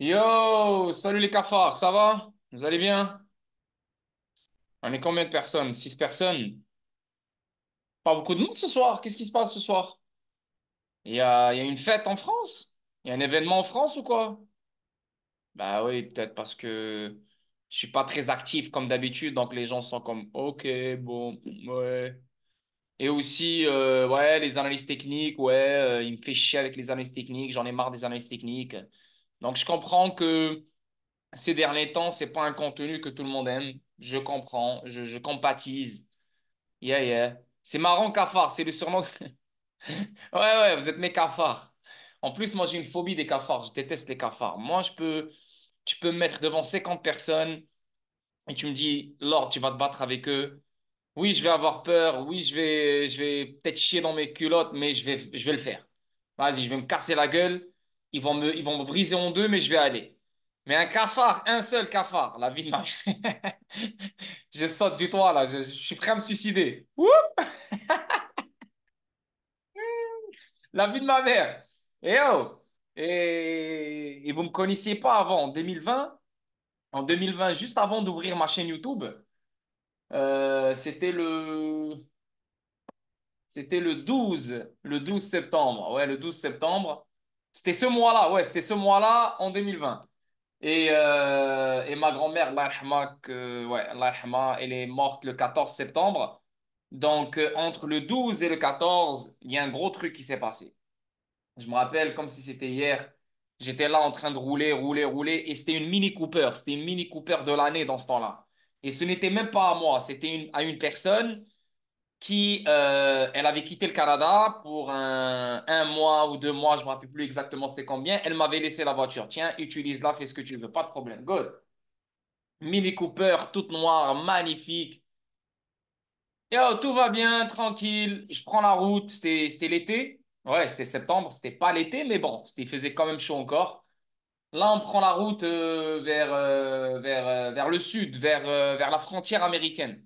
Yo, salut les cafards, ça va? Vous allez bien? On est combien de personnes? 6 personnes? Pas beaucoup de monde ce soir. Qu'est-ce qui se passe ce soir? Il y a une fête en France? Il y a un événement en France ou quoi? Bah oui, peut-être parce que je suis pas très actif comme d'habitude, donc les gens sont comme ok, bon, ouais. Et aussi, ouais, les analyses techniques, ouais, il me fait chier avec les analyses techniques, j'en ai marre des analyses techniques. Donc je comprends que ces derniers temps, c'est pas un contenu que tout le monde aime. Je comprends, je compatis. Yeah, yeah. C'est marrant, cafard, c'est le surnom. Ouais, ouais, vous êtes mes cafards. En plus, moi, j'ai une phobie des cafards. Je déteste les cafards. Moi, tu peux me mettre devant 50 personnes et tu me dis, Lord, tu vas te battre avec eux. Oui, je vais avoir peur. Oui, je vais peut-être chier dans mes culottes, mais je vais le faire. Vas-y, je vais me casser la gueule. Ils vont me briser en deux, mais je vais aller. Mais un cafard, un seul cafard, la vie de ma Je saute du toit, là. Je suis prêt à me suicider. Ouh, la vie de ma mère. Et oh! Et vous ne me connaissiez pas avant, en 2020. En 2020, juste avant d'ouvrir ma chaîne YouTube, c'était le 12 septembre. Ouais, le 12 septembre. C'était ce mois-là, ouais, c'était ce mois-là en 2020. Et ma grand-mère, Allah yarhama, ouais, Allah yarhama, elle est morte le 14 septembre. Donc, entre le 12 et le 14, il y a un gros truc qui s'est passé. Je me rappelle comme si c'était hier. J'étais là en train de rouler. Et c'était une Mini Cooper. C'était une Mini Cooper de l'année dans ce temps-là. Et ce n'était même pas à moi. C'était à une personne qui, elle avait quitté le Canada pour un mois ou 2 mois, je ne me rappelle plus exactement c'était combien. Elle m'avait laissé la voiture. Tiens, utilise-la, fais ce que tu veux, pas de problème. Good. Mini Cooper, toute noire, magnifique. Yo, tout va bien, tranquille. Je prends la route. C'était l'été. Ouais, c'était septembre. C'était pas l'été, mais bon, il faisait quand même chaud encore. Là, on prend la route vers le sud, vers la frontière américaine.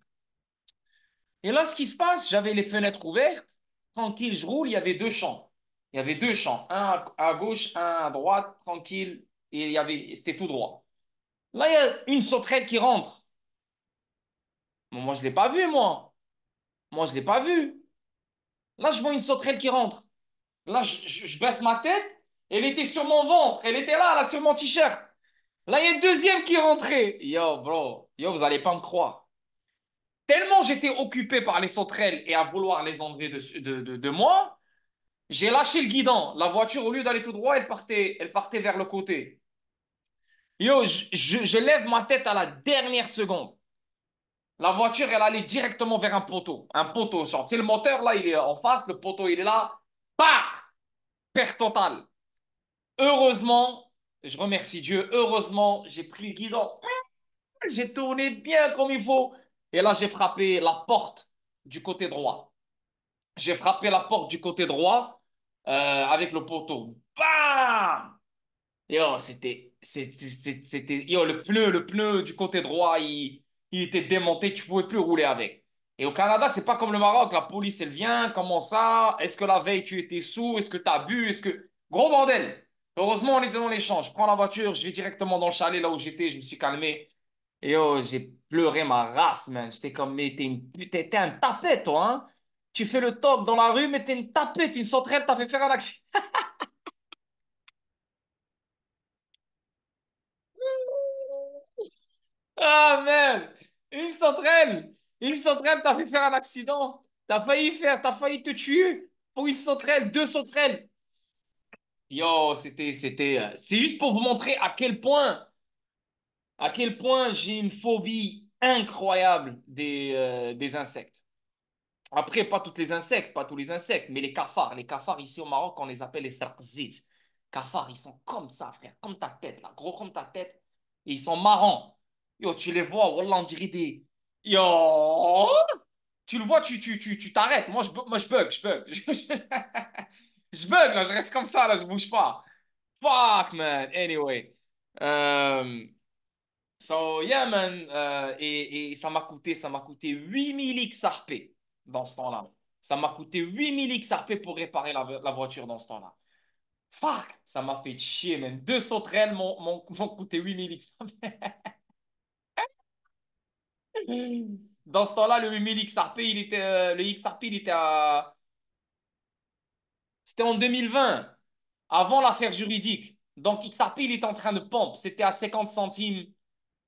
Et là, ce qui se passe, j'avais les fenêtres ouvertes, tranquille, je roule, il y avait deux champs. Il y avait deux champs, un à gauche, un à droite, tranquille, et c'était tout droit. Là, il y a une sauterelle qui rentre. Bon, moi, je ne l'ai pas vue, moi. Moi, je ne l'ai pas vue. Là, je vois une sauterelle qui rentre. Là, je baisse ma tête. Elle était sur mon ventre. Elle était là, là, sur mon t-shirt. Là, il y a une deuxième qui est rentrée. Yo, bro. Yo, vous allez pas me croire. Tellement j'étais occupé par les sauterelles et à vouloir les enlever de moi, j'ai lâché le guidon. La voiture, au lieu d'aller tout droit, elle partait vers le côté. Yo, je lève ma tête à la dernière seconde. La voiture, elle allait directement vers un poteau. Un poteau, genre. Tu sais, le moteur, là, il est en face. Le poteau, il est là. Pac! Perte totale. Heureusement, je remercie Dieu. Heureusement, j'ai pris le guidon. J'ai tourné bien comme il faut. Et là, j'ai frappé la porte du côté droit. J'ai frappé la porte du côté droit avec le poteau. Bam! Yo, yo, le pneu du côté droit, il était démonté, tu pouvais plus rouler avec. Et au Canada, c'est pas comme le Maroc, la police, elle vient, comment ça? Est-ce que la veille, tu étais sous? Est-ce que tu as bu? Gros bordel! Heureusement, on était dans les champs. Je prends la voiture, je vais directement dans le chalet là où j'étais, je me suis calmé. Et oh, j'ai pleuré ma race, man. J'étais comme, mais t'es un tapette, toi, hein? Tu fais le top dans la rue, mais t'es une tapette, une sauterelle, t'as fait faire un accident. Ah, man! Une sauterelle! Une sauterelle t'a fait faire un accident! T'as failli te tuer pour une sauterelle, deux sauterelles! Yo, c'est juste pour vous montrer à quel point j'ai une phobie incroyable des insectes. Après, pas tous les insectes, pas tous les insectes, mais les cafards. Les cafards, ici au Maroc, on les appelle les sarkzit. Cafards, ils sont comme ça, frère, comme ta tête, là, gros comme ta tête. Et ils sont marrants. Yo, tu les vois, wallah, on dirait des... Yo! Tu le vois, tu t'arrêtes. Moi, je bug, je bug. Je bug, là, je reste comme ça, là, je bouge pas. Fuck, man. Anyway. Euh, So, yeah, man. Et ça m'a coûté 8000 XRP dans ce temps-là. Ça m'a coûté 8000 XRP pour réparer la voiture dans ce temps-là. Fuck, ça m'a fait chier, même. Deux sauterelles m'ont coûté 8 000 X. Dans ce temps-là, le 8000 XRP, le XRP, il était c'était en 2020, avant l'affaire juridique. Donc, XRP, il était en train de pompe. C'était à 50 centimes,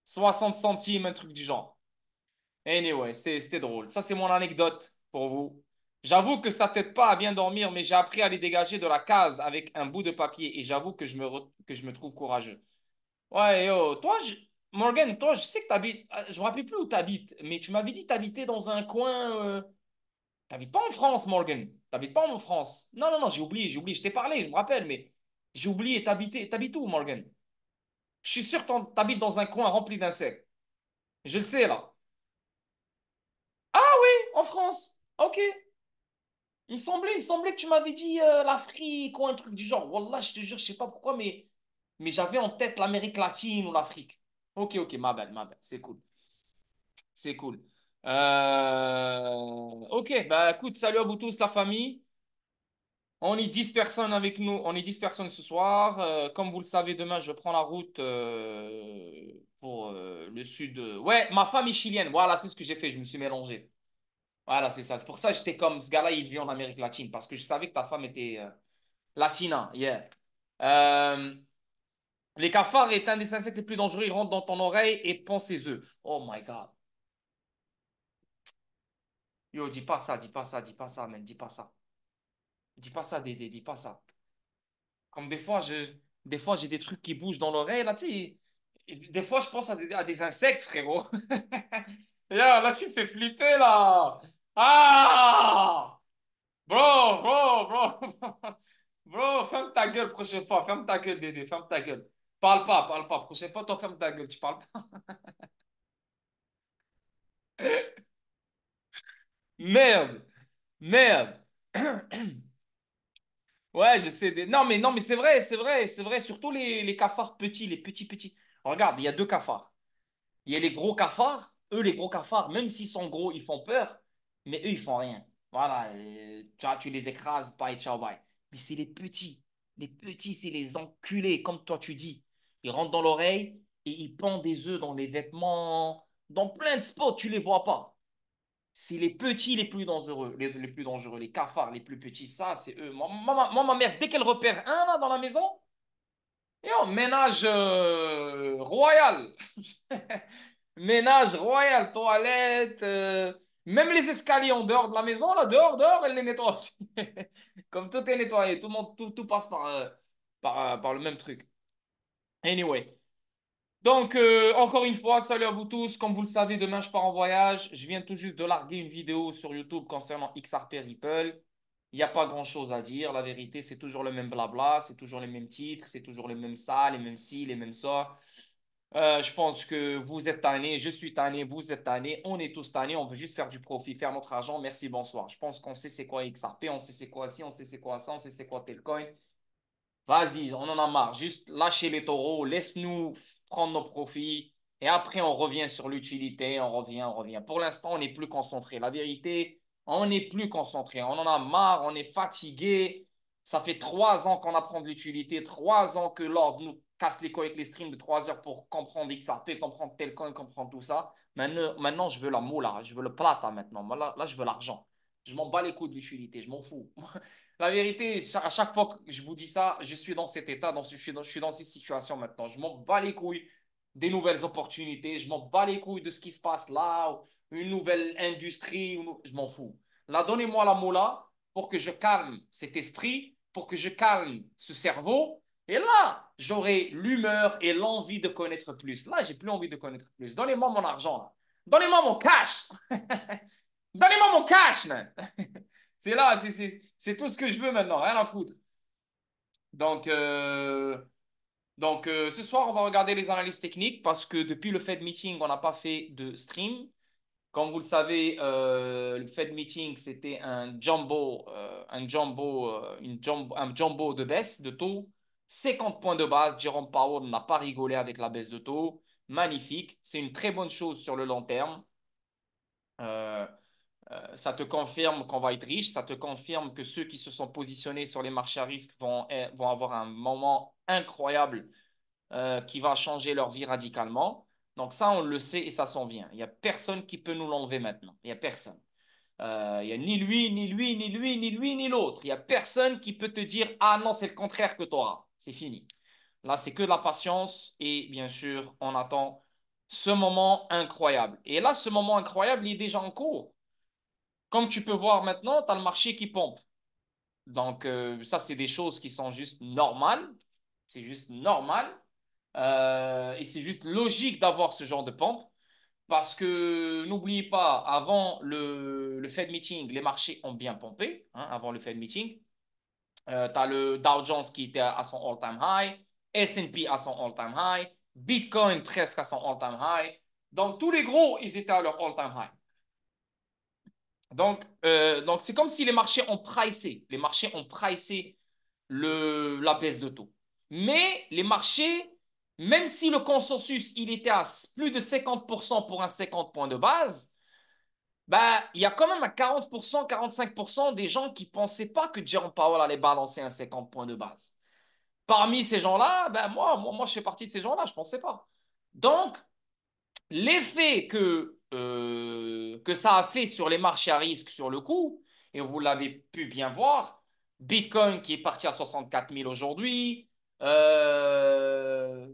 60 centimes, un truc du genre. Anyway, c'était drôle. Ça, c'est mon anecdote pour vous. J'avoue que ça t'aide pas à bien dormir, mais j'ai appris à les dégager de la case avec un bout de papier et j'avoue que que je me trouve courageux. Ouais, yo, Morgan, toi, je sais que t'habites, je me rappelle plus où t'habites, mais tu m'avais dit que t'habitais dans un coin, t'habites pas en France, Morgan. T'habites pas en France. Non, non, non, j'ai oublié, je t'ai parlé, je me rappelle, mais j'ai oublié, t'habites où, Morgan? Je suis sûr que t'habites dans un coin rempli d'insectes. Je le sais, là. Ah oui, en France. Ok. Il me semblait que tu m'avais dit l'Afrique ou un truc du genre. Wallah, je te jure, je sais pas pourquoi, mais j'avais en tête l'Amérique latine ou l'Afrique. Ok, ok, ma bad, c'est cool. C'est cool. Ok, bah écoute, salut à vous tous, la famille. On est 10 personnes avec nous, on est 10 personnes ce soir. Comme vous le savez, demain, je prends la route pour le sud. Ouais, ma femme est chilienne. Voilà, c'est ce que j'ai fait, je me suis mélangé. Voilà, c'est ça. C'est pour ça que j'étais comme ce gars-là, il vit en Amérique latine, parce que je savais que ta femme était latina. Yeah. Euh, les cafards est un des insectes les plus dangereux. Ils rentrent dans ton oreille et pondent ses œufs. Oh my God. Yo, dis pas ça, dis pas ça, dis pas ça, man, dis pas ça. Dis pas ça, Dédé, dis pas ça. Comme des fois, j'ai des trucs qui bougent dans l'oreille, là, tu sais. Et des fois, je pense à des insectes, frérot. Yo, là, tu me fais flipper, là. Ah! Bro, bro, bro. Bro, ferme ta gueule prochaine fois. Ferme ta gueule, Dédé, ferme ta gueule. Parle pas. Prochaine fois, toi, ferme ta gueule, tu parles pas. Merde, merde. Ouais, je sais. Non, mais c'est vrai. Surtout les cafards petits, les petits, petits. Regarde, il y a deux cafards. Il y a les gros cafards. Eux, les gros cafards, même s'ils sont gros, ils font peur. Mais eux, ils font rien. Voilà, tu vois, tu les écrases, bye, ciao, bye. Mais c'est les petits. Les petits, c'est les enculés, comme toi, tu dis. Ils rentrent dans l'oreille et ils pondent des œufs dans les vêtements, dans plein de spots, tu les vois pas. C'est les petits les plus dangereux, les plus dangereux, les cafards les plus petits, ça, c'est eux. Ma mère, dès qu'elle repère un là dans la maison, ménage royal. Ménage royal, toilette, même les escaliers en dehors de la maison, là, dehors, elle les nettoie aussi. Comme tout est nettoyé, tout, le monde, tout passe par le même truc. Anyway. Donc, encore une fois, salut à vous tous. Comme vous le savez, demain, je pars en voyage. Je viens tout juste de larguer une vidéo sur YouTube concernant XRP Ripple. Il n'y a pas grand-chose à dire. La vérité, c'est toujours le même blabla, c'est toujours les mêmes titres, c'est toujours les mêmes ça, les mêmes ci, les mêmes ça. Je pense que vous êtes tannés, je suis tanné, vous êtes tannés, on est tous tannés, on veut juste faire du profit, faire notre argent. Merci, bonsoir. Je pense qu'on sait c'est quoi XRP, on sait c'est quoi ci, on sait c'est quoi ça, on sait c'est quoi tel coin. Vas-y, on en a marre. Juste lâchez les taureaux, laisse-nous prendre nos profits et après on revient sur l'utilité, on revient. Pour l'instant, on n'est plus concentré. La vérité, on n'est plus concentré. On en a marre, on est fatigué. Ça fait 3 ans qu'on apprend de l'utilité, 3 ans que Lord nous casse les couilles avec les streams de 3 heures pour comprendre XRP, comprendre tel coin, comprendre tout ça. Maintenant, je veux la moula, je veux le plata maintenant. Là, je veux l'argent. Je m'en bats les couilles de l'utilité, je m'en fous. La vérité, à chaque fois que je vous dis ça, je suis dans cet état, je suis dans cette situation maintenant. Je m'en bats les couilles des nouvelles opportunités, je m'en bats les couilles de ce qui se passe là, ou une nouvelle industrie, je m'en fous. Là, donnez-moi la moula pour que je calme cet esprit, pour que je calme ce cerveau. Et là, j'aurai l'humeur et l'envie de connaître plus. Là, j'ai plus envie de connaître plus. Donnez-moi mon argent, là. Donnez-moi mon cash. Donnez-moi mon cash, man. C'est là, c'est tout ce que je veux maintenant, rien à foutre. Donc, ce soir, on va regarder les analyses techniques parce que depuis le Fed Meeting, on n'a pas fait de stream. Comme vous le savez, le Fed Meeting, c'était un jumbo de baisse de taux. 50 points de base. Jerome Powell n'a pas rigolé avec la baisse de taux. Magnifique. C'est une très bonne chose sur le long terme. Euh, Ça te confirme qu'on va être riche, ça te confirme que ceux qui se sont positionnés sur les marchés à risque vont avoir un moment incroyable qui va changer leur vie radicalement. Donc ça, on le sait et ça s'en vient. Il n'y a personne qui peut nous l'enlever maintenant. Il n'y a personne. Il n'y a ni lui, ni lui, ni lui, ni lui, ni l'autre. Il n'y a personne qui peut te dire, ah non, c'est le contraire que tu auras. C'est fini. Là, c'est que de la patience et bien sûr, on attend ce moment incroyable. Et là, ce moment incroyable, il est déjà en cours. Comme tu peux voir maintenant, tu as le marché qui pompe. Donc, ça, c'est des choses qui sont juste normales. C'est juste normal. Et c'est juste logique d'avoir ce genre de pompe. Parce que n'oubliez pas, avant le Fed meeting, les marchés ont bien pompé, hein, avant le Fed meeting. Tu as le Dow Jones qui était à son all-time high, S&P à son all-time high, Bitcoin presque à son all-time high. Donc, tous les gros, ils étaient à leur all-time high. Donc c'est comme si les marchés ont pricé la baisse de taux. Mais les marchés, même si le consensus il était à plus de 50% pour un 50 points de base, bah, il y a quand même à 40%, 45% des gens qui ne pensaient pas que Jerome Powell allait balancer un 50 points de base. Parmi ces gens-là, ben moi, je fais partie de ces gens-là, je ne pensais pas. Donc, l'effet que ça a fait sur les marchés à risque sur le coup, et vous l'avez pu bien voir, Bitcoin qui est parti à 64 000 aujourd'hui, euh,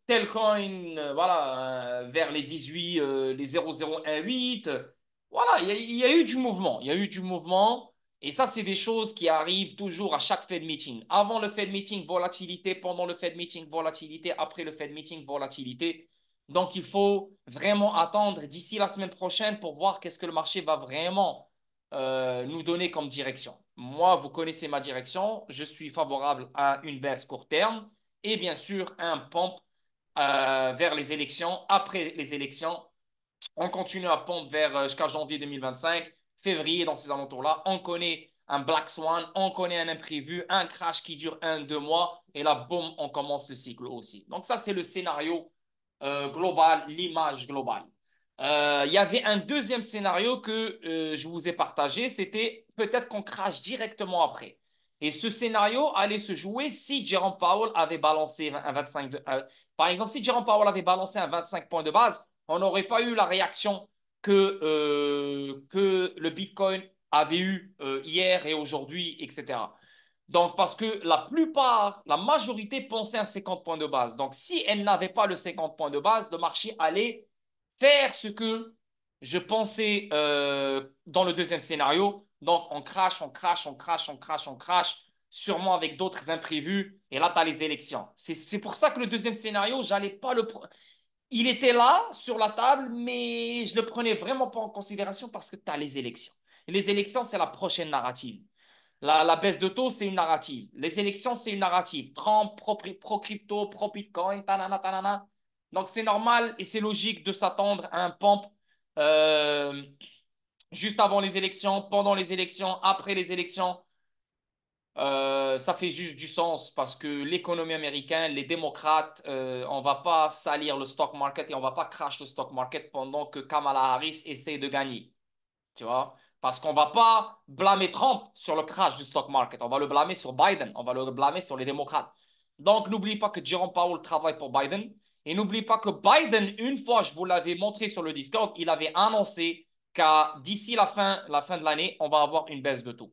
Telcoin voilà, vers les 18, les 0018, voilà, il y a eu du mouvement, il y a eu du mouvement. Et ça, c'est des choses qui arrivent toujours à chaque Fed meeting. Avant le Fed meeting, volatilité. Pendant le Fed meeting, volatilité. Après le Fed meeting, volatilité. Donc, il faut vraiment attendre d'ici la semaine prochaine pour voir qu'est-ce que le marché va vraiment nous donner comme direction. Moi, vous connaissez ma direction. Je suis favorable à une baisse court terme et bien sûr un pump vers les élections. Après les élections, on continue à pomper vers jusqu'à janvier 2025, février dans ces alentours-là. On connaît un Black Swan, on connaît un imprévu, un crash qui dure 1, 2 mois. Et là, boum, on commence le cycle aussi. Donc ça, c'est le scénario global, l'image globale. Il y avait un deuxième scénario que je vous ai partagé, c'était peut-être qu'on crache directement après. Et ce scénario allait se jouer si Jerome Powell avait balancé un 25 par exemple, si Jerome Powell avait balancé un 25 points de base, on n'aurait pas eu la réaction que le Bitcoin avait eu hier et aujourd'hui, etc. Donc, parce que la majorité pensait à 50 points de base. Donc, si elle n'avait pas le 50 points de base, le marché allait faire ce que je pensais dans le deuxième scénario. Donc, on crache, on crache, on crache, on crache, on crache, sûrement avec d'autres imprévus. Et là, tu as les élections. C'est pour ça que le deuxième scénario, j'allais pas le il était là sur la table, mais je ne le prenais vraiment pas en considération parce que tu as les élections. Et les élections, c'est la prochaine narrative. La baisse de taux, c'est une narrative. Les élections, c'est une narrative. Trump, pro-crypto, pro-Bitcoin, tanana, tanana. Donc, c'est normal et c'est logique de s'attendre à un pump euh, juste avant les élections, pendant les élections, après les élections. Ça fait juste du sens parce que l'économie américaine, les démocrates, on va pas salir le stock market et on va pas crash le stock market pendant que Kamala Harris essaie de gagner. Tu vois? Parce qu'on va pas blâmer Trump sur le crash du stock market. On va le blâmer sur Biden. On va le blâmer sur les démocrates. Donc, n'oublie pas que Jerome Powell travaille pour Biden. Et n'oublie pas que Biden, une fois, je vous l'avais montré sur le Discord, il avait annoncé qu'à d'ici la fin de l'année, on va avoir une baisse de taux.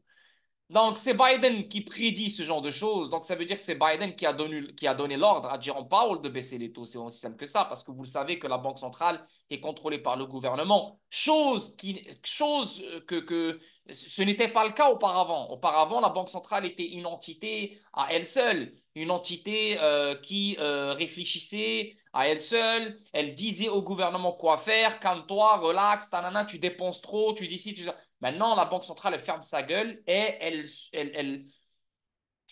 Donc, c'est Biden qui prédit ce genre de choses. Donc, ça veut dire que c'est Biden qui a donné l'ordre à Jerome Powell de baisser les taux. C'est aussi simple que ça, parce que vous le savez que la Banque centrale est contrôlée par le gouvernement. Chose que ce n'était pas le cas auparavant. Auparavant, la Banque centrale était une entité à elle seule, une entité qui réfléchissait à elle seule. Elle disait au gouvernement quoi faire. Calme-toi, relax, tanana, tu dépenses trop, tu dis ci, tu dis ça. Maintenant, la Banque centrale, elle ferme sa gueule et elle, elle,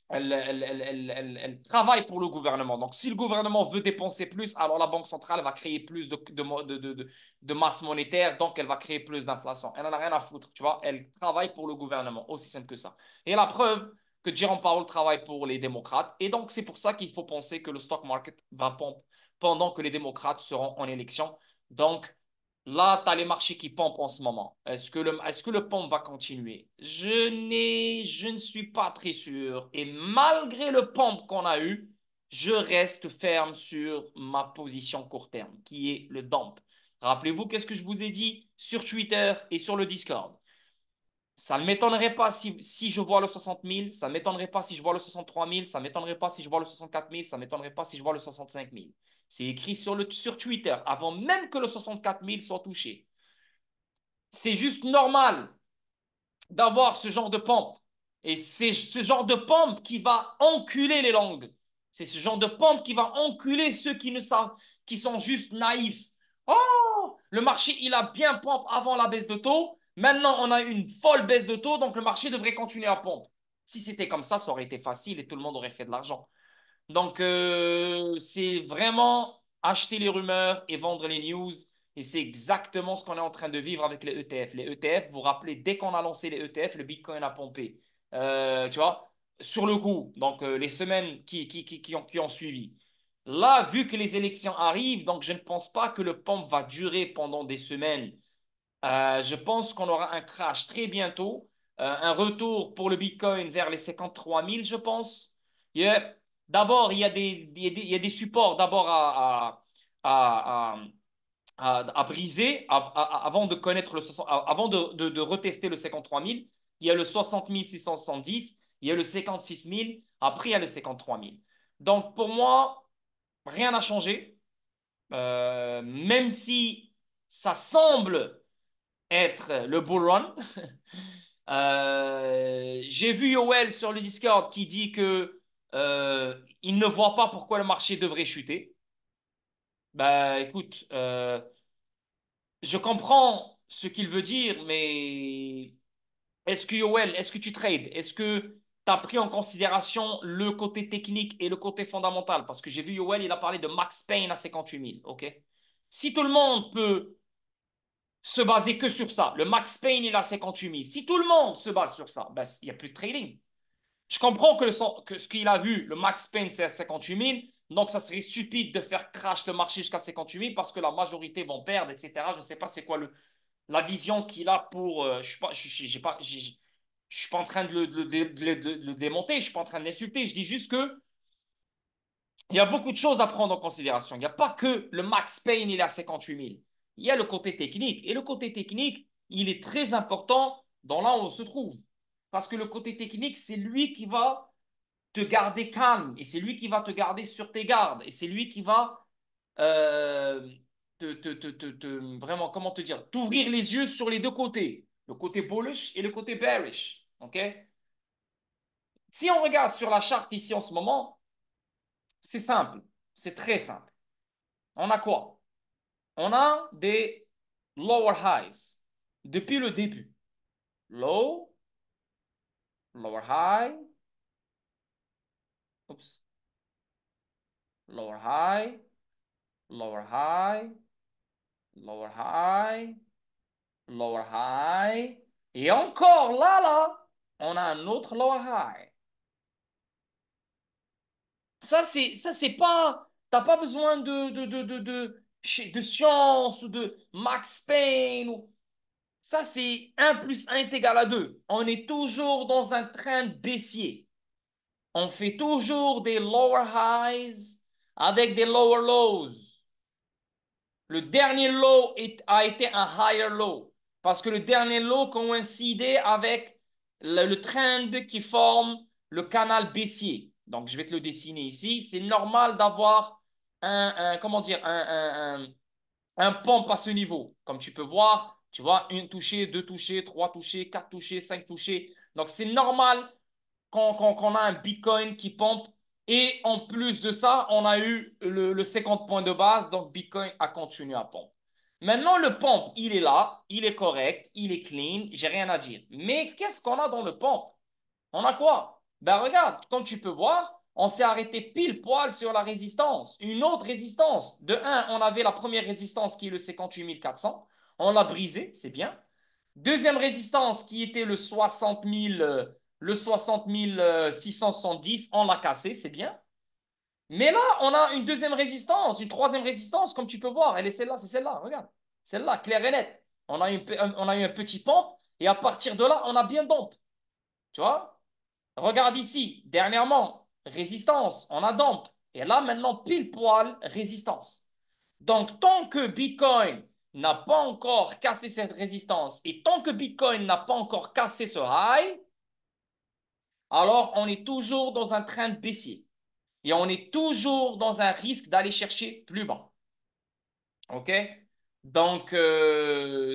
elle travaille pour le gouvernement. Donc, si le gouvernement veut dépenser plus, alors la Banque centrale va créer plus de masse monétaire, donc elle va créer plus d'inflation. Elle n'en a rien à foutre, tu vois. Elle travaille pour le gouvernement, aussi simple que ça. Et la preuve que Jerome Powell travaille pour les démocrates. Et donc, c'est pour ça qu'il faut penser que le stock market va pomper pendant que les démocrates seront en élection. Donc, Là, tu as les marchés qui pompent en ce moment. Est-ce que le pompe va continuer? Je ne suis pas très sûr. Et malgré le pompe qu'on a eu, je reste ferme sur ma position court terme, qui est le dump. Rappelez-vous, qu'est-ce que je vous ai dit sur Twitter et sur le Discord? Ça ne m'étonnerait pas si je vois le 60 000, ça ne m'étonnerait pas si je vois le 63 000, ça ne m'étonnerait pas si je vois le 64 000, ça ne m'étonnerait pas si je vois le 65 000. C'est écrit sur Twitter, avant même que le 64 000 soit touché. C'est juste normal d'avoir ce genre de pompe. Et c'est ce genre de pompe qui va enculer les langues. C'est ce genre de pompe qui va enculer ceux qui ne savent, qui sont juste naïfs. Oh, le marché, il a bien pompe avant la baisse de taux. Maintenant, on a une folle baisse de taux, donc le marché devrait continuer à pompe. Si c'était comme ça aurait été facile et tout le monde aurait fait de l'argent. Donc, c'est vraiment acheter les rumeurs et vendre les news. Et c'est exactement ce qu'on est en train de vivre avec les ETF. Les ETF, vous vous rappelez, dès qu'on a lancé les ETF, le Bitcoin a pompé. Tu vois, sur le coup, donc les semaines qui ont suivi. Là, vu que les élections arrivent, donc je ne pense pas que le pompe va durer pendant des semaines. Je pense qu'on aura un crash très bientôt, un retour pour le Bitcoin vers les 53 000, je pense. Yeah. D'abord, il y a des supports d'abord à, à briser avant de connaître avant de retester le 53 000. Il y a le 60 670, il y a le 56 000, après il y a le 53 000. Donc pour moi, rien n'a changé. Même si ça semble être le bull run. J'ai vu Yoel sur le Discord qui dit que il ne voit pas pourquoi le marché devrait chuter. Bah écoute, je comprends ce qu'il veut dire, mais est-ce que Yoel, est-ce que tu trades? Est-ce que tu as pris en considération le côté technique et le côté fondamental? Parce que j'ai vu Yoel, il a parlé de Max Payne à 58 000, ok? Si tout le monde peut se baser que sur ça. Le Max Payne, il a 58 000. Si tout le monde se base sur ça, ben, il n'y a plus de trading. Je comprends que ce qu'il a vu, le Max Payne, c'est à 58 000. Donc, ça serait stupide de faire crash le marché jusqu'à 58 000 parce que la majorité vont perdre, etc. Je ne sais pas c'est quoi la vision qu'il a pour. Je ne suis pas, je suis pas en train de le démonter, je ne suis pas en train de l'insulter. Je dis juste que il y a beaucoup de choses à prendre en considération. Il n'y a pas que le Max Payne, il est à 58 000. Il y a le côté technique. Et le côté technique, il est très important dans là où on se trouve. Parce que le côté technique, c'est lui qui va te garder calme. Et c'est lui qui va te garder sur tes gardes. Et c'est lui qui va euh, vraiment, comment te dire, t'ouvrir les yeux sur les deux côtés. Le côté bullish et le côté bearish. OK? Si on regarde sur la charte ici en ce moment, c'est simple. C'est très simple. On a quoi? On a des lower highs depuis le début. Low, lower high, oups, lower high, lower high, lower high, lower high. Et encore là, on a un autre lower high. Ça, c'est pas, t'as pas besoin de science ou de Max Payne. Ça, c'est 1 + 1 est égal à 2. On est toujours dans un train baissier. On fait toujours des lower highs avec des lower lows. Le dernier low a été un higher low parce que le dernier low coïncidait avec le trend qui forme le canal baissier. Donc, je vais te le dessiner ici. C'est normal d'avoir comment dire, un pompe à ce niveau. Comme tu peux voir, tu vois, une touchée, deux touchées, trois touchées, quatre touchées, cinq touchées. Donc, c'est normal qu'on a un Bitcoin qui pompe. Et en plus de ça, on a eu le 50 points de base. Donc, Bitcoin a continué à pomper. Maintenant, le pompe, il est là, il est correct, il est clean, j'ai rien à dire. Mais qu'est-ce qu'on a dans le pompe? On a quoi? Ben regarde, comme tu peux voir, on s'est arrêté pile poil sur la résistance. Une autre résistance. De un, on avait la première résistance qui est le 58 400. On l'a brisé, c'est bien. Deuxième résistance qui était le 60 670, on l'a cassé, c'est bien. Mais là, on a une deuxième résistance, une troisième résistance, comme tu peux voir. Elle est celle-là, c'est celle-là, regarde. Celle-là, claire et nette. On a eu un petit pump et à partir de là, on a bien dump. Tu vois? Regarde ici, dernièrement, résistance, on a dump. Et là, maintenant, pile poil, résistance. Donc, tant que Bitcoin n'a pas encore cassé cette résistance et tant que Bitcoin n'a pas encore cassé ce high, alors on est toujours dans un train baissier. Et on est toujours dans un risque d'aller chercher plus bas. OK? Donc,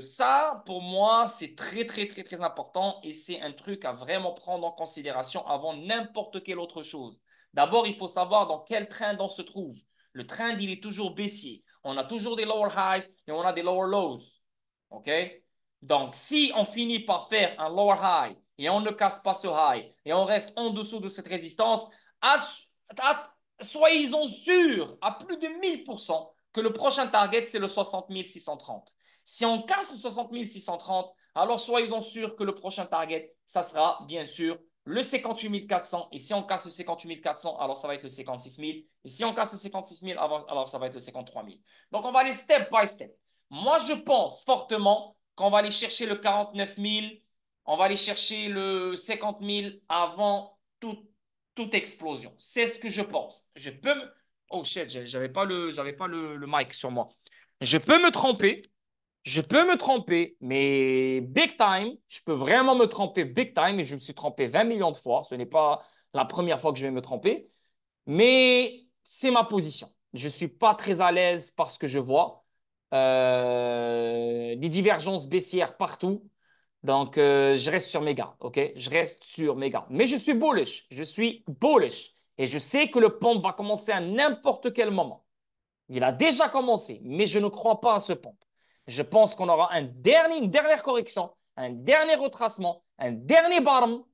ça, pour moi, c'est très, très, très, très important et c'est un truc à vraiment prendre en considération avant n'importe quelle autre chose. D'abord, il faut savoir dans quel trend on se trouve. Le trend, il est toujours baissier. On a toujours des lower highs et on a des lower lows. OK? Donc, si on finit par faire un lower high et on ne casse pas ce high et on reste en dessous de cette résistance, soyez-en sûrs à plus de 1000% que le prochain target, c'est le 60 630. Si on casse le 60 630, alors soyez-en sûrs que le prochain target, ça sera bien sûr le 58 400. Et si on casse le 58 400, alors ça va être le 56 000. Et si on casse le 56 000, alors ça va être le 53 000. Donc on va aller step by step. Moi, je pense fortement qu'on va aller chercher le 49 000, on va aller chercher le 50 000 avant toute explosion. C'est ce que je pense. Je peux me... Oh shit, j'avais pas le mic sur moi. Je peux me tromper, mais big time, je peux vraiment me tromper big time et je me suis trompé 20 millions de fois. Ce n'est pas la première fois que je vais me tromper, mais c'est ma position. Je ne suis pas très à l'aise parce que je vois des divergences baissières partout. Donc, je reste sur mes gardes, OK? Je reste sur mes gardes. Mais je suis bullish. Je suis bullish. Et je sais que le pump va commencer à n'importe quel moment. Il a déjà commencé, mais je ne crois pas à ce pump. Je pense qu'on aura une dernière correction, un dernier retracement, un dernier bottom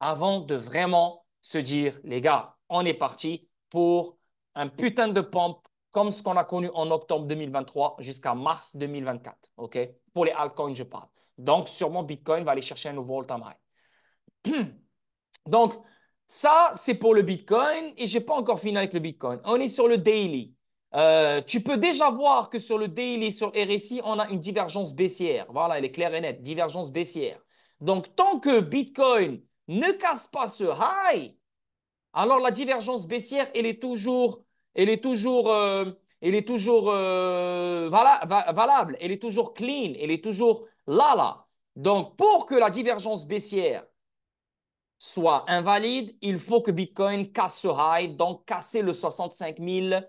avant de vraiment se dire, les gars, on est parti pour un putain de pump comme ce qu'on a connu en octobre 2023 jusqu'à mars 2024. OK? Pour les altcoins, je parle. Donc, sûrement, Bitcoin va aller chercher un nouveau all-time high. Donc, ça, c'est pour le Bitcoin et je n'ai pas encore fini avec le Bitcoin. On est sur le daily. Tu peux déjà voir que sur le daily, sur RSI, on a une divergence baissière. Voilà, elle est claire et nette, divergence baissière. Donc, tant que Bitcoin ne casse pas ce high, alors la divergence baissière, elle est toujours valable, elle est toujours clean, elle est toujours là. Donc, pour que la divergence baissière soit invalide, il faut que Bitcoin casse ce high, donc casser le 65 000,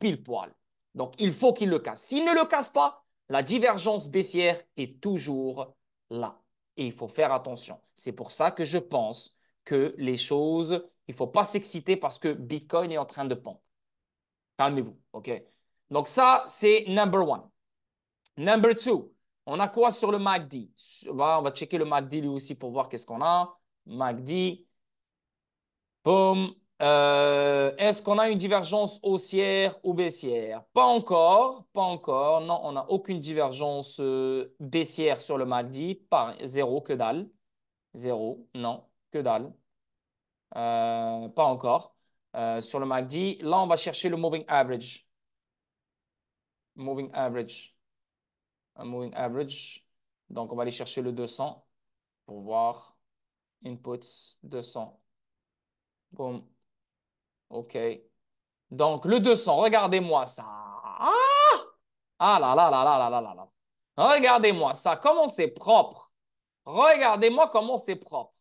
pile poil. Donc, il faut qu'il le casse. S'il ne le casse pas, la divergence baissière est toujours là. Et il faut faire attention. C'est pour ça que je pense que les choses, il ne faut pas s'exciter parce que Bitcoin est en train de pondre. Calmez-vous, OK? Donc, ça, c'est number one. Number two, on a quoi sur le MACD? On va checker le MACD lui aussi pour voir qu'est-ce qu'on a. MACD, boum. Est-ce qu'on a une divergence haussière ou baissière? Pas encore, pas encore. Non, on n'a aucune divergence baissière sur le MACD. Zéro, que dalle. Zéro, non, que dalle. Pas encore. Sur le MACD, là, on va chercher le moving average. Moving average. Un moving average. Donc, on va aller chercher le 200 pour voir. Inputs 200. Boum. OK. Donc, le 200, regardez-moi ça. Ah, ah là là là là là là là là. Regardez-moi ça, comment c'est propre. Regardez-moi comment c'est propre.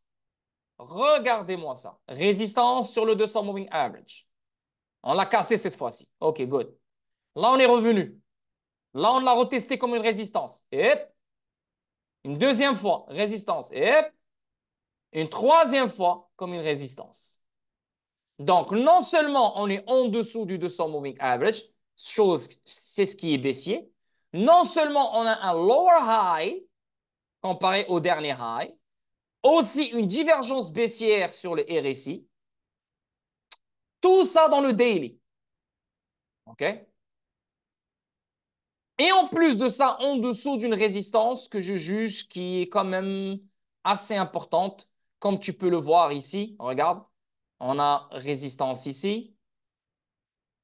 Regardez-moi ça. Résistance sur le 200 moving average. On l'a cassé cette fois-ci. OK, good. Là, on est revenu. Là, on l'a retesté comme une résistance. Et une deuxième fois, résistance. Et une troisième fois, comme une résistance. Donc, non seulement on est en dessous du 200 moving average, c'est ce qui est baissier, non seulement on a un lower high comparé au dernier high, aussi une divergence baissière sur le RSI, tout ça dans le daily. OK? Et en plus de ça, en dessous d'une résistance que je juge qui est quand même assez importante, comme tu peux le voir ici. Regarde, on a résistance ici,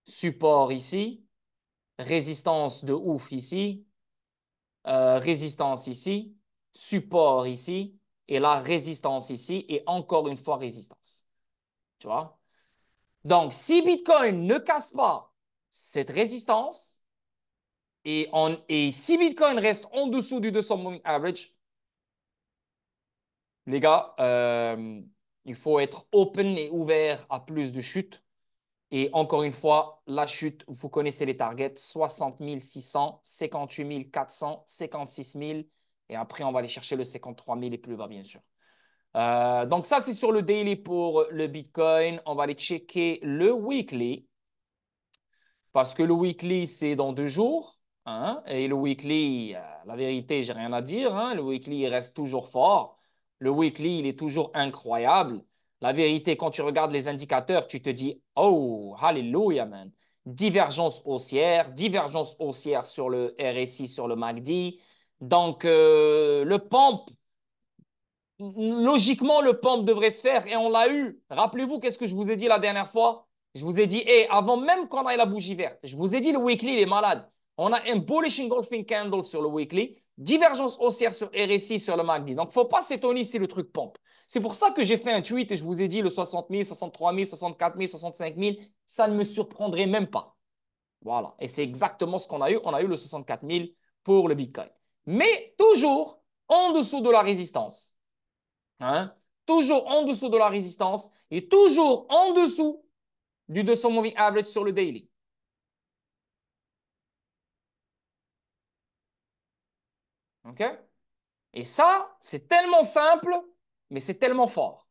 support ici, résistance de ouf ici, résistance ici, support ici, et la résistance ici, et encore une fois résistance. Tu vois? Donc, si Bitcoin ne casse pas cette résistance, et si Bitcoin reste en dessous du 200 moving average, les gars, il faut être open et ouvert à plus de chutes. Et encore une fois, la chute, vous connaissez les targets, 60 600, 58 400, 56 000. Et après, on va aller chercher le 53 000 et plus bas, bien sûr. Donc ça, c'est sur le daily pour le Bitcoin. On va aller checker le weekly. Parce que le weekly, c'est dans 2 jours. Hein, et le weekly, la vérité, j'ai rien à dire. Hein, le weekly, il reste toujours fort. Le weekly, il est toujours incroyable. La vérité, quand tu regardes les indicateurs, tu te dis, oh, hallelujah, man. Divergence haussière sur le RSI, sur le MACD. Donc, le pump, logiquement, le pump devrait se faire et on l'a eu. Rappelez-vous, qu'est-ce que je vous ai dit la dernière fois? Je vous ai dit, hey, avant même qu'on ait la bougie verte, je vous ai dit, le weekly, il est malade. On a un bullish engulfing candle sur le weekly, divergence haussière sur RSI sur le MACD. Donc, il ne faut pas s'étonner si le truc pompe. C'est pour ça que j'ai fait un tweet et je vous ai dit le 60 000, 63 000, 64 000, 65 000, ça ne me surprendrait même pas. Voilà. Et c'est exactement ce qu'on a eu. On a eu le 64 000 pour le Bitcoin. Mais toujours en dessous de la résistance. Hein? Toujours en dessous de la résistance et toujours en dessous du 200 moving average sur le daily. OK? Et ça, c'est tellement simple, mais c'est tellement fort.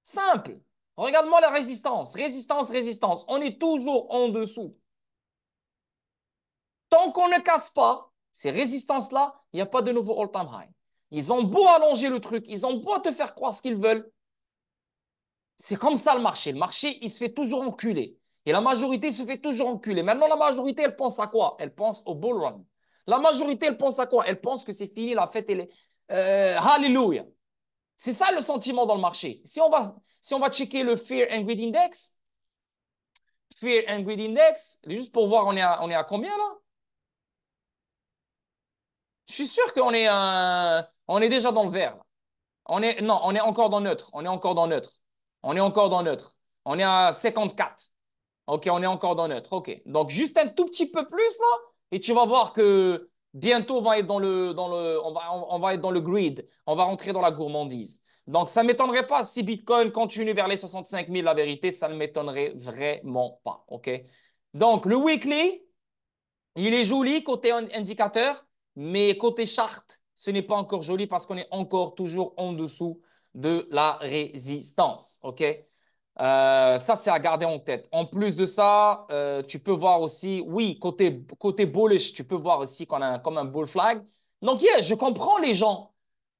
Simple. Regarde-moi la résistance. Résistance, résistance. On est toujours en dessous. Tant qu'on ne casse pas ces résistances-là, il n'y a pas de nouveau all-time high. Ils ont beau allonger le truc, ils ont beau te faire croire ce qu'ils veulent. C'est comme ça le marché. Le marché, il se fait toujours enculer. Et la majorité se fait toujours enculer. Maintenant, la majorité, elle pense à quoi? Elle pense au bull run. La majorité, elle pense à quoi? Elle pense que c'est fini, la fête, elle est... Hallelujah. C'est ça le sentiment dans le marché. Si on va checker le Fear and Greed Index, Fear and Greed Index, juste pour voir, on est à combien là? Je suis sûr on est déjà dans le vert. Là. Non, on est encore dans neutre. On est encore dans neutre. On est encore dans neutre. On est à 54. OK, on est encore dans neutre. OK. Donc, juste un tout petit peu plus, là, et tu vas voir que bientôt, on va être dans le grid. On va rentrer dans la gourmandise. Donc, ça ne m'étonnerait pas si Bitcoin continue vers les 65 000. La vérité, ça ne m'étonnerait vraiment pas. OK? Donc, le weekly, il est joli côté indicateur, mais côté charte, ce n'est pas encore joli parce qu'on est encore toujours en dessous de la résistance. OK? Ça, c'est à garder en tête. En plus de ça, tu peux voir aussi, oui, côté bullish, tu peux voir aussi qu'on a comme un bull flag. Donc, yeah, je comprends les gens.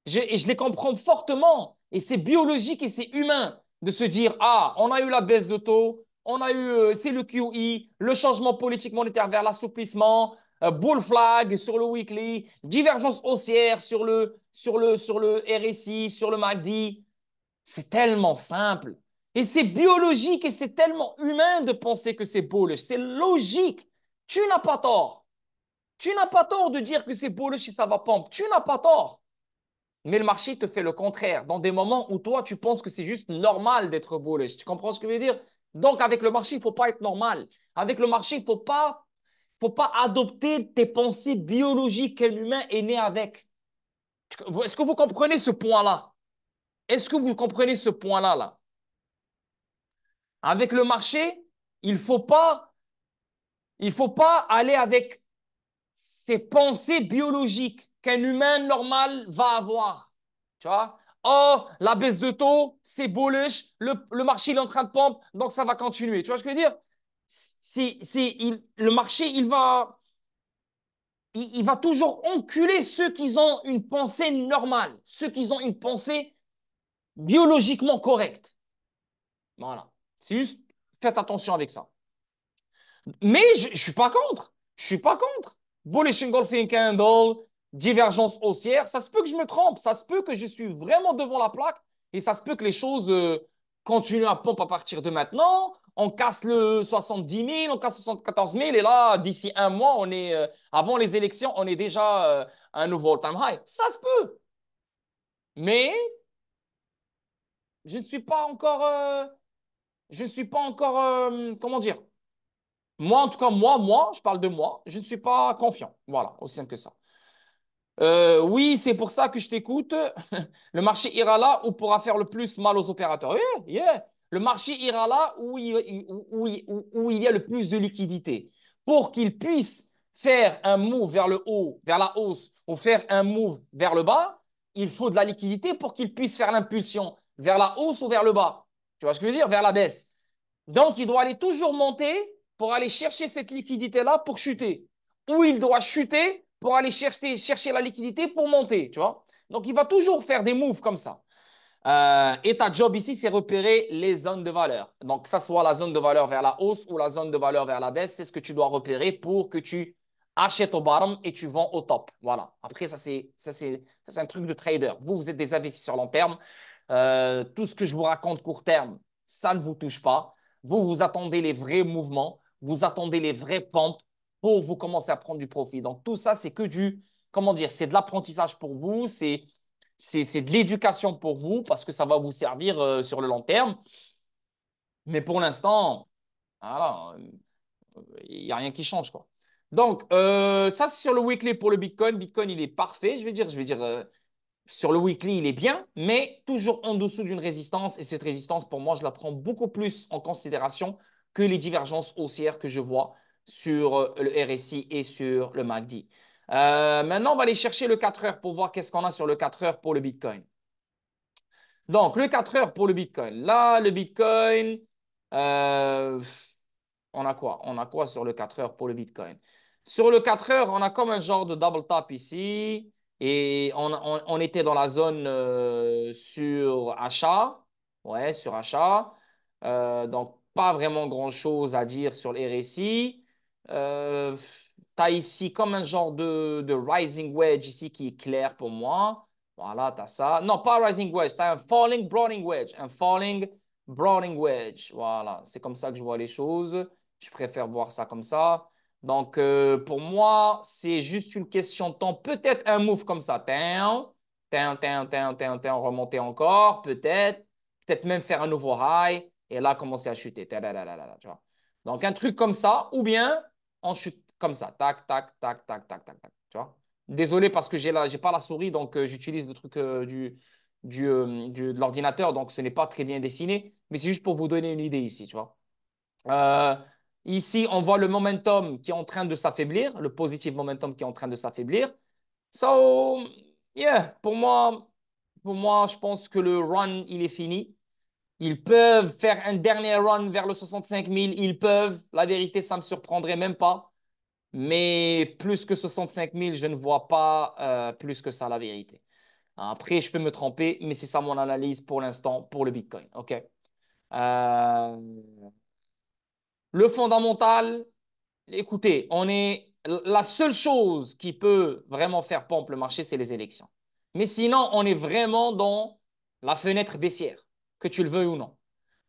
Et je les comprends fortement. Et c'est biologique et c'est humain de se dire, ah, on a eu la baisse de taux, on a eu, c'est le QE, le changement politique monétaire vers l'assouplissement, bull flag sur le weekly, divergence haussière sur le RSI, sur le MACD. C'est tellement simple. Et c'est biologique et c'est tellement humain de penser que c'est bullish. C'est logique. Tu n'as pas tort. Tu n'as pas tort de dire que c'est bullish et ça va pump. Tu n'as pas tort. Mais le marché te fait le contraire. Dans des moments où toi, tu penses que c'est juste normal d'être bullish. Tu comprends ce que je veux dire? Donc, avec le marché, il ne faut pas être normal. Avec le marché, il ne faut pas adopter tes pensées biologiques qu'un humain est né avec. Est-ce que vous comprenez ce point-là? Est-ce que vous comprenez ce point-là, là? Avec le marché, il faut pas aller avec ces pensées biologiques qu'un humain normal va avoir. Tu vois? Oh, la baisse de taux, c'est bullish, le marché il est en train de pump, donc ça va continuer. Tu vois ce que je veux dire? Le marché, il va toujours enculer ceux qui ont une pensée normale, ceux qui ont une pensée biologiquement correcte. Voilà. C'est juste, faites attention avec ça. Mais je ne suis pas contre. Je ne suis pas contre. Bullish engulfing candle, divergence haussière, ça se peut que je me trompe. Ça se peut que je suis vraiment devant la plaque et ça se peut que les choses continuent à pomper à partir de maintenant on casse le 70 000, on casse 74 000, et là, d'ici un mois, avant les élections, on est déjà à un nouveau all-time high. Ça se peut. Mais je ne suis pas encore, comment dire? Moi, en tout cas, moi, je parle de moi, je ne suis pas confiant. Voilà, aussi simple que ça. Oui, c'est pour ça que je t'écoute. Le marché ira là où pourra faire le plus mal aux opérateurs. Yeah, yeah. Le marché ira là où il y a le plus de liquidité. Pour qu'il puisse faire un move vers le haut, vers la hausse, ou faire un move vers le bas, il faut de la liquidité pour qu'il puisse faire l'impulsion vers la hausse ou vers le bas. Tu vois ce que je veux dire? Vers la baisse. Donc, il doit aller toujours monter pour aller chercher cette liquidité-là pour chuter. Ou il doit chuter pour aller chercher la liquidité pour monter, tu vois. Donc, il va toujours faire des moves comme ça. Et ta job ici, c'est repérer les zones de valeur. Donc, que ce soit la zone de valeur vers la hausse ou la zone de valeur vers la baisse, c'est ce que tu dois repérer pour que tu achètes au bottom et tu vends au top. Voilà. Après, ça, c'est un truc de trader. Vous êtes des investisseurs long terme. Tout ce que je vous raconte court terme, ça ne vous touche pas. Vous attendez les vrais mouvements, vous attendez les vrais pompes pour vous commencer à prendre du profit. Donc, tout ça, c'est que comment dire, c'est de l'apprentissage pour vous, c'est de l'éducation pour vous parce que ça va vous servir sur le long terme. Mais pour l'instant, voilà, il n'y a rien qui change, quoi. Donc, ça, c'est sur le weekly pour le Bitcoin. Bitcoin, il est parfait, je vais dire, sur le weekly, il est bien, mais toujours en dessous d'une résistance. Et cette résistance, pour moi, je la prends beaucoup plus en considération que les divergences haussières que je vois sur le RSI et sur le MACD. Maintenant, on va aller chercher le 4 heures pour voir qu'est-ce qu'on a sur le 4 heures pour le Bitcoin. Donc, le 4 heures pour le Bitcoin. Là, le Bitcoin, euh, on a quoi? On a quoi sur le 4 heures pour le Bitcoin? Sur le 4 heures, on a comme un genre de double tap ici. Et on était dans la zone sur achat. Ouais, sur achat. Donc, pas vraiment grand-chose à dire sur le RSI. Euh, tu as ici comme un genre de rising wedge ici qui est clair pour moi. Voilà, tu as ça. Non, pas rising wedge. Tu as un falling Browning wedge. Un falling Browning wedge. Voilà, c'est comme ça que je vois les choses. Je préfère voir ça comme ça. Donc, pour moi, c'est juste une question de temps. Peut-être un move comme ça. Remonter encore. Peut-être. Peut-être même faire un nouveau high. Et là, commencer à chuter. Tadadadada, tu vois. Donc, un truc comme ça. Ou bien, on chute comme ça. Tac, tac, tac, tac, tac, tac, tac. Tu vois. Désolé parce que j'ai pas la souris. Donc, j'utilise le truc de l'ordinateur. Donc, ce n'est pas très bien dessiné. Mais c'est juste pour vous donner une idée ici. Tu vois. Euh, Ici, on voit le momentum qui est en train de s'affaiblir, le positive momentum qui est en train de s'affaiblir. So, yeah, pour moi, je pense que le run, il est fini. Ils peuvent faire un dernier run vers le 65 000. Ils peuvent. La vérité, ça ne me surprendrait même pas. Mais plus que 65 000, je ne vois pas plus que ça, la vérité. Après, je peux me tromper, mais c'est ça mon analyse pour l'instant pour le Bitcoin. OK? Euh, le fondamental, écoutez, la seule chose qui peut vraiment faire pompe le marché, c'est les élections. Mais sinon, on est vraiment dans la fenêtre baissière, que tu le veuilles ou non.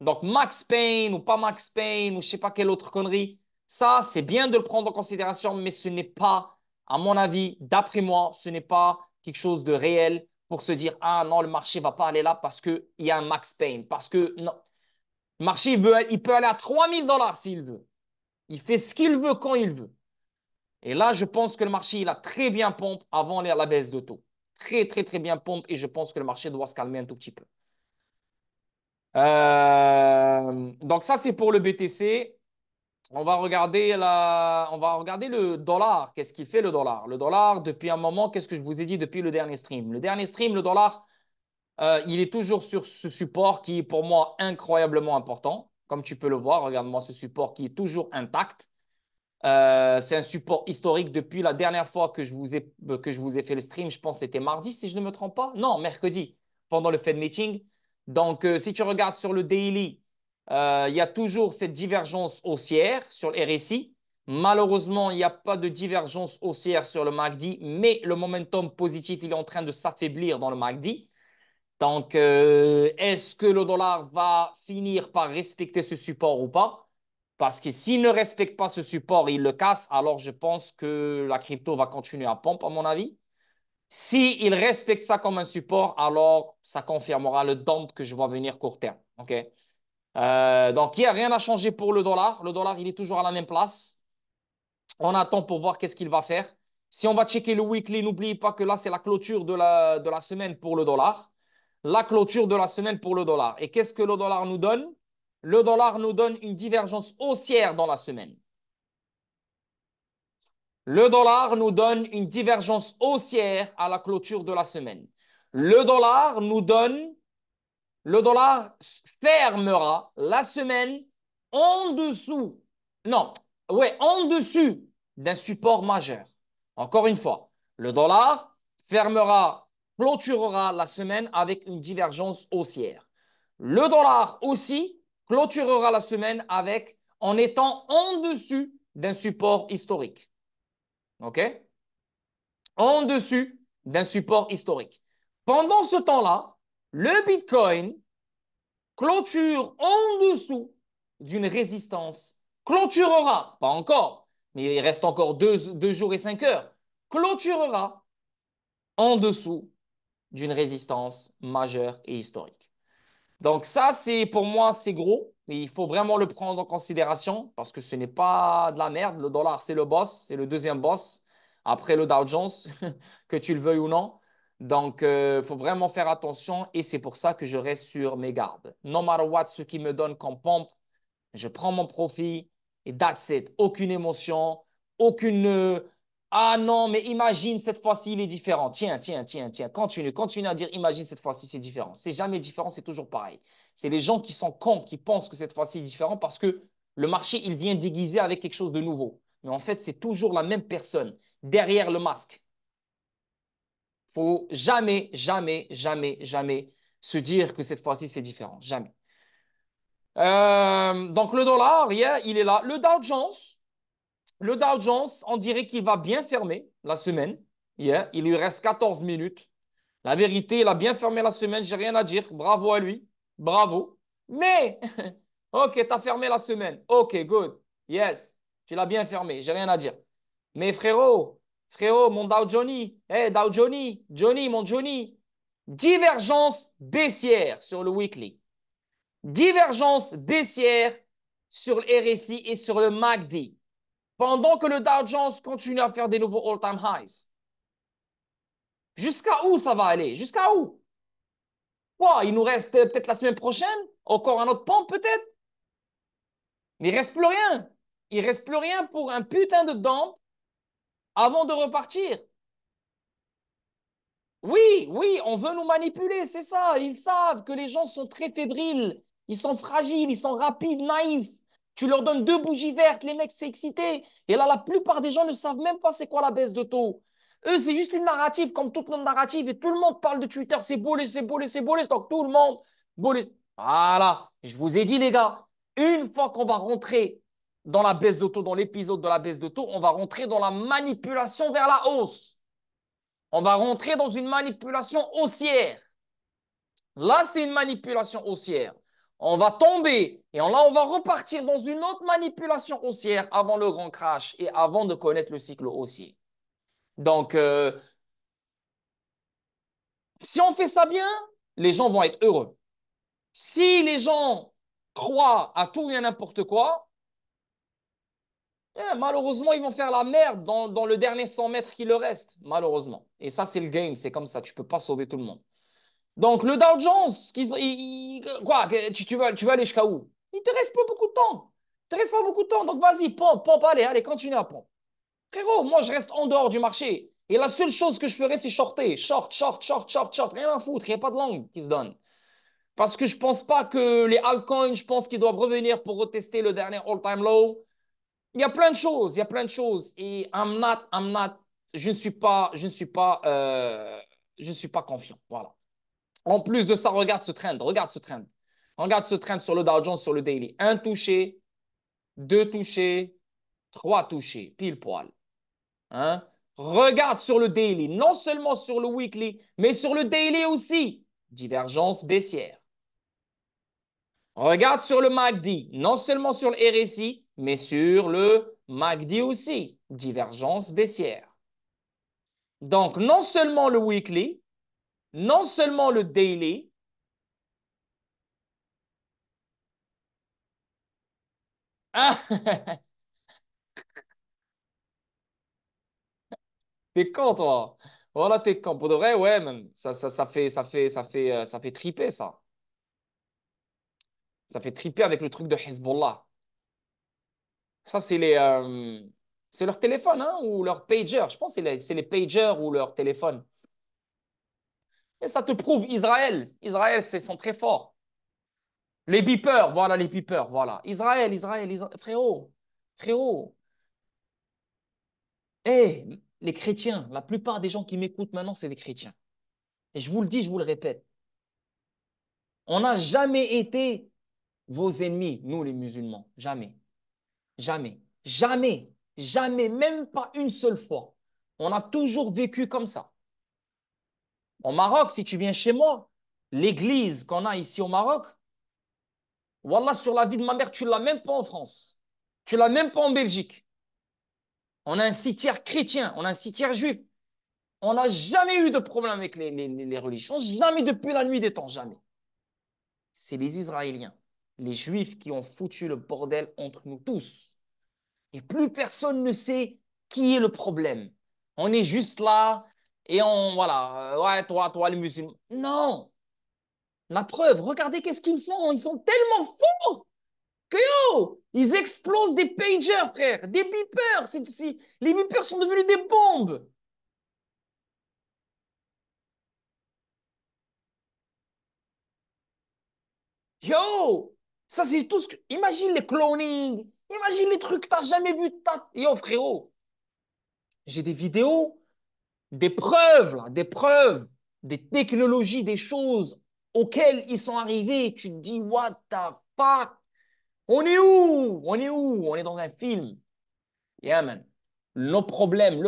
Donc, Max Payne ou pas Max Payne ou je sais pas quelle autre connerie, ça, c'est bien de le prendre en considération, mais ce n'est pas, à mon avis, d'après moi, ce n'est pas quelque chose de réel pour se dire, ah non, le marché va pas aller là parce qu'il y a un Max Payne. Parce que non, le marché, il peut aller à 3 000 $ s'il veut. Il fait ce qu'il veut quand il veut. Et là, je pense que le marché, il a très bien pompe avant la baisse de taux. Très, très, très bien pompe et je pense que le marché doit se calmer un tout petit peu. Donc ça, c'est pour le BTC. On va regarder le dollar. Qu'est-ce qu'il fait le dollar? Le dollar, depuis un moment, qu'est-ce que je vous ai dit depuis le dernier stream? Le dernier stream, le dollar, il est toujours sur ce support qui est pour moi incroyablement important. Comme tu peux le voir, regarde-moi ce support qui est toujours intact. C'est un support historique depuis la dernière fois que je vous ai fait le stream. Je pense que c'était mardi, si je ne me trompe pas. Non, mercredi, pendant le Fed Meeting. Donc, si tu regardes sur le daily, il y a toujours cette divergence haussière sur le RSI. Malheureusement, il n'y a pas de divergence haussière sur le MACD, mais le momentum positif, il est en train de s'affaiblir dans le MACD. Donc, est-ce que le dollar va finir par respecter ce support ou pas? Parce que s'il ne respecte pas ce support, il le casse, alors je pense que la crypto va continuer à pomper, à mon avis. S'il respecte ça comme un support, alors ça confirmera le dump que je vois venir court terme. OK? Donc, il n'y a rien à changer pour le dollar. Le dollar, il est toujours à la même place. On attend pour voir qu'est-ce qu'il va faire. Si on va checker le weekly, n'oubliez pas que là, c'est la clôture de la semaine pour le dollar. La clôture de la semaine pour le dollar. Et qu'est-ce que le dollar nous donne? Le dollar nous donne une divergence haussière dans la semaine. Le dollar nous donne une divergence haussière à la clôture de la semaine. Le dollar nous donne, le dollar fermera la semaine en dessous, non, ouais, en dessus d'un support majeur. Encore une fois, le dollar fermera, clôturera la semaine avec une divergence haussière. Le dollar aussi clôturera la semaine avec, en étant en dessus d'un support historique. OK? En dessus d'un support historique. Pendant ce temps-là, le Bitcoin clôture en dessous d'une résistance, clôturera, pas encore, mais il reste encore 2 jours et 5 heures, clôturera en dessous d'une résistance majeure et historique. Donc ça, c'est pour moi, c'est gros. Mais il faut vraiment le prendre en considération parce que ce n'est pas de la merde. Le dollar, c'est le boss, c'est le deuxième boss après le Dow Jones, que tu le veuilles ou non. Donc, il faut vraiment faire attention et c'est pour ça que je reste sur mes gardes. No matter what, ce qui me donne comme pompe, je prends mon profit et that's it. Aucune émotion, aucune... ah non, mais imagine cette fois-ci, il est différent. Tiens, tiens, tiens, tiens. Continue, continue à dire imagine cette fois-ci, c'est différent. C'est jamais différent, c'est toujours pareil. C'est les gens qui sont cons, qui pensent que cette fois-ci est différent parce que le marché, il vient déguisé avec quelque chose de nouveau. Mais en fait, c'est toujours la même personne derrière le masque. Faut jamais, jamais, jamais, jamais se dire que cette fois-ci, c'est différent. Jamais. Donc, le dollar, yeah, il est là. Le Dow Jones, on dirait qu'il va bien fermer la semaine. Yeah, il lui reste 14 minutes. La vérité, il a bien fermé la semaine, j'ai rien à dire. Bravo à lui. Bravo. Mais, ok, tu as fermé la semaine. Ok, good. Yes, tu l'as bien fermé, j'ai rien à dire. Mais frérot, frérot, mon Dow Johnny, hey, Dow Johnny, Johnny, mon Johnny, divergence baissière sur le weekly. Divergence baissière sur le RSI et sur le MACD. Pendant que le Dow Jones continue à faire des nouveaux all-time highs. Jusqu'à où ça va aller? Jusqu'à où? Quoi? Il nous reste peut-être la semaine prochaine? Encore un autre pont peut-être? Mais il reste plus rien. Il reste plus rien pour un putain de dump avant de repartir. Oui, oui, on veut nous manipuler, c'est ça. Ils savent que les gens sont très fébriles, ils sont fragiles, ils sont rapides, naïfs. Tu leur donnes 2 bougies vertes, les mecs, c'est excité. Et là, la plupart des gens ne savent même pas c'est quoi la baisse de taux. Eux, c'est juste une narrative, comme toute notre narrative. Et tout le monde parle de Twitter, c'est bullish, c'est bullish, c'est bullish. Donc tout le monde, bullish. Voilà, je vous ai dit, les gars, une fois qu'on va rentrer dans la baisse de taux, dans l'épisode de la baisse de taux, on va rentrer dans la manipulation vers la hausse. On va rentrer dans une manipulation haussière. Là, c'est une manipulation haussière. On va tomber et là, on va repartir dans une autre manipulation haussière avant le grand crash et avant de connaître le cycle haussier. Donc, si on fait ça bien, les gens vont être heureux. Si les gens croient à tout et à n'importe quoi, malheureusement, ils vont faire la merde dans le dernier 100 mètres qui leur reste, malheureusement. Et ça, c'est le game, c'est comme ça. Tu ne peux pas sauver tout le monde. Donc, le Dow Jones, quoi, tu vas aller jusqu'à où? Il te reste pas beaucoup de temps. Il te reste pas beaucoup de temps. Donc, vas-y, pompe, pompe, allez, allez, continue à pompe. Frérot, moi, je reste en dehors du marché. Et la seule chose que je ferais, c'est shorter. Short, short, short, short, short. Rien à foutre. Il n'y a pas de langue qui se donne. Parce que je pense pas que les altcoins, je pense qu'ils doivent revenir pour retester le dernier all-time low. Il y a plein de choses. Il y a plein de choses. Et je ne suis pas, je ne suis pas confiant. Voilà. En plus de ça, regarde ce trend, regarde ce trend. Regarde ce trend sur le Dow Jones, sur le daily. Un touché, deux touchés, trois touchés, pile poil. Hein? Regarde sur le daily, non seulement sur le weekly, mais sur le daily aussi. divergence baissière. Regarde sur le MACD, non seulement sur le RSI, mais sur le MACD aussi, divergence baissière. Donc, non seulement le weekly, non seulement le daily, ah, t'es con, toi. Voilà, t'es con. Pour de vrai, ouais, man. Ça fait triper, ça. Ça fait triper avec le truc de Hezbollah. Ça, c'est leur téléphone, hein, ou leur pager. Je pense que c'est les pagers ou leur téléphone. Et ça te prouve Israël. Israël, c'est sont très forts. Les beepers, voilà, les beepers, voilà. Frérot, frérot. Les chrétiens, la plupart des gens qui m'écoutent maintenant, c'est des chrétiens. Et je vous le dis, je vous le répète. On n'a jamais été vos ennemis, nous les musulmans. Jamais. Jamais. Jamais. Jamais. Même pas une seule fois. On a toujours vécu comme ça. Au Maroc, si tu viens chez moi, l'église qu'on a ici au Maroc, Wallah, sur la vie de ma mère, tu ne l'as même pas en France. Tu ne l'as même pas en Belgique. On a un cimetière chrétien, on a un cimetière juif. On n'a jamais eu de problème avec les religions. Jamais depuis la nuit des temps, jamais. C'est les Israéliens, les Juifs qui ont foutu le bordel entre nous tous. Et plus personne ne sait qui est le problème. On est juste là et voilà, ouais, toi, les musulmans. Non, la preuve, regardez qu'est-ce qu'ils font. Ils sont tellement forts que ils explosent des pagers, frère, des beepers. Les beepers sont devenus des bombes. Yo, ça c'est tout ce que... Imagine les cloning, imagine les trucs que t'as jamais vu. Yo, frérot, j'ai des vidéos, des preuves, là, des preuves, des technologies, des choses auxquelles ils sont arrivés. Tu te dis, what the fuck? On est où? On est où? On est dans un film. Yeah, man. Le problème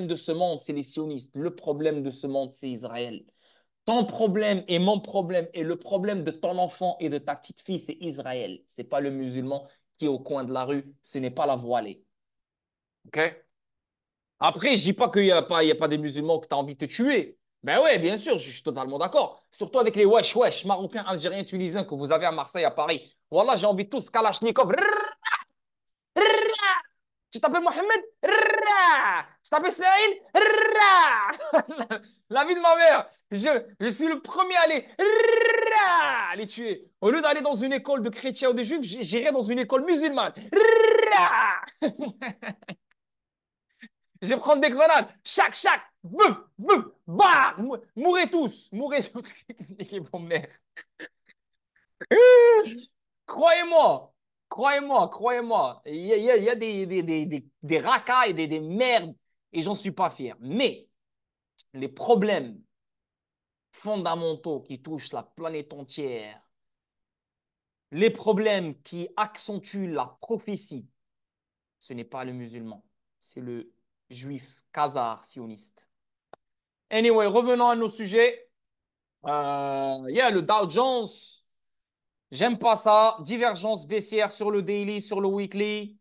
de ce monde, c'est les sionistes. Le problème de ce monde, c'est Israël. Ton problème et mon problème et le problème de ton enfant et de ta petite fille, c'est Israël. C'est pas le musulman qui est au coin de la rue. Ce n'est pas la voilée. OK? Après, je dis pas qu'il y a pas des musulmans que tu as envie de te tuer. Ben ouais, bien sûr, je suis totalement d'accord. Surtout avec les wesh wesh marocains, algériens, tunisiens que vous avez à Marseille, à Paris. Voilà, j'ai envie de tous Kalachnikov. Tu t'appelles Mohamed? Tu t'appelles Ismaël? La vie de ma mère. Je suis le premier à les tuer. Au lieu d'aller dans une école de chrétiens ou de juifs, j'irai dans une école musulmane. Je vais prendre des grenades. Chac. Boum, boum, bah. Mourrez tous. Mourrez tous. Les bons mères. Croyez-moi. Croyez-moi. Il y a des racailles, des merdes. Et j'en suis pas fier. Mais les problèmes fondamentaux qui touchent la planète entière, les problèmes qui accentuent la prophétie, ce n'est pas le musulman, c'est le juif khazar sioniste. Anyway, revenons à nos sujets. Le Dow Jones, j'aime pas ça. Divergence baissière sur le daily, sur le weekly.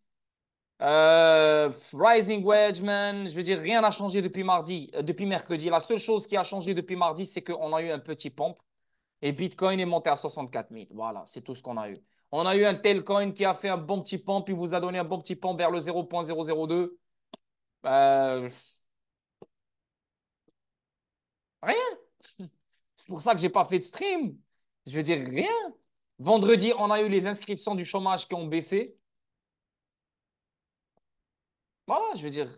Rising wedge, man. Je veux dire, rien n'a changé depuis mardi, depuis mercredi. La seule chose qui a changé depuis mardi, c'est qu'on a eu un petit pump. Et Bitcoin est monté à 64 000. Voilà, c'est tout ce qu'on a eu. On a eu un tel coin qui a fait un bon petit pump, puis vous a donné un bon petit pump vers le 0.002. Euh, Rien. C'est pour ça que j'ai pas fait de stream. Je veux dire, rien. Vendredi, on a eu les inscriptions du chômage qui ont baissé. Voilà, je veux dire,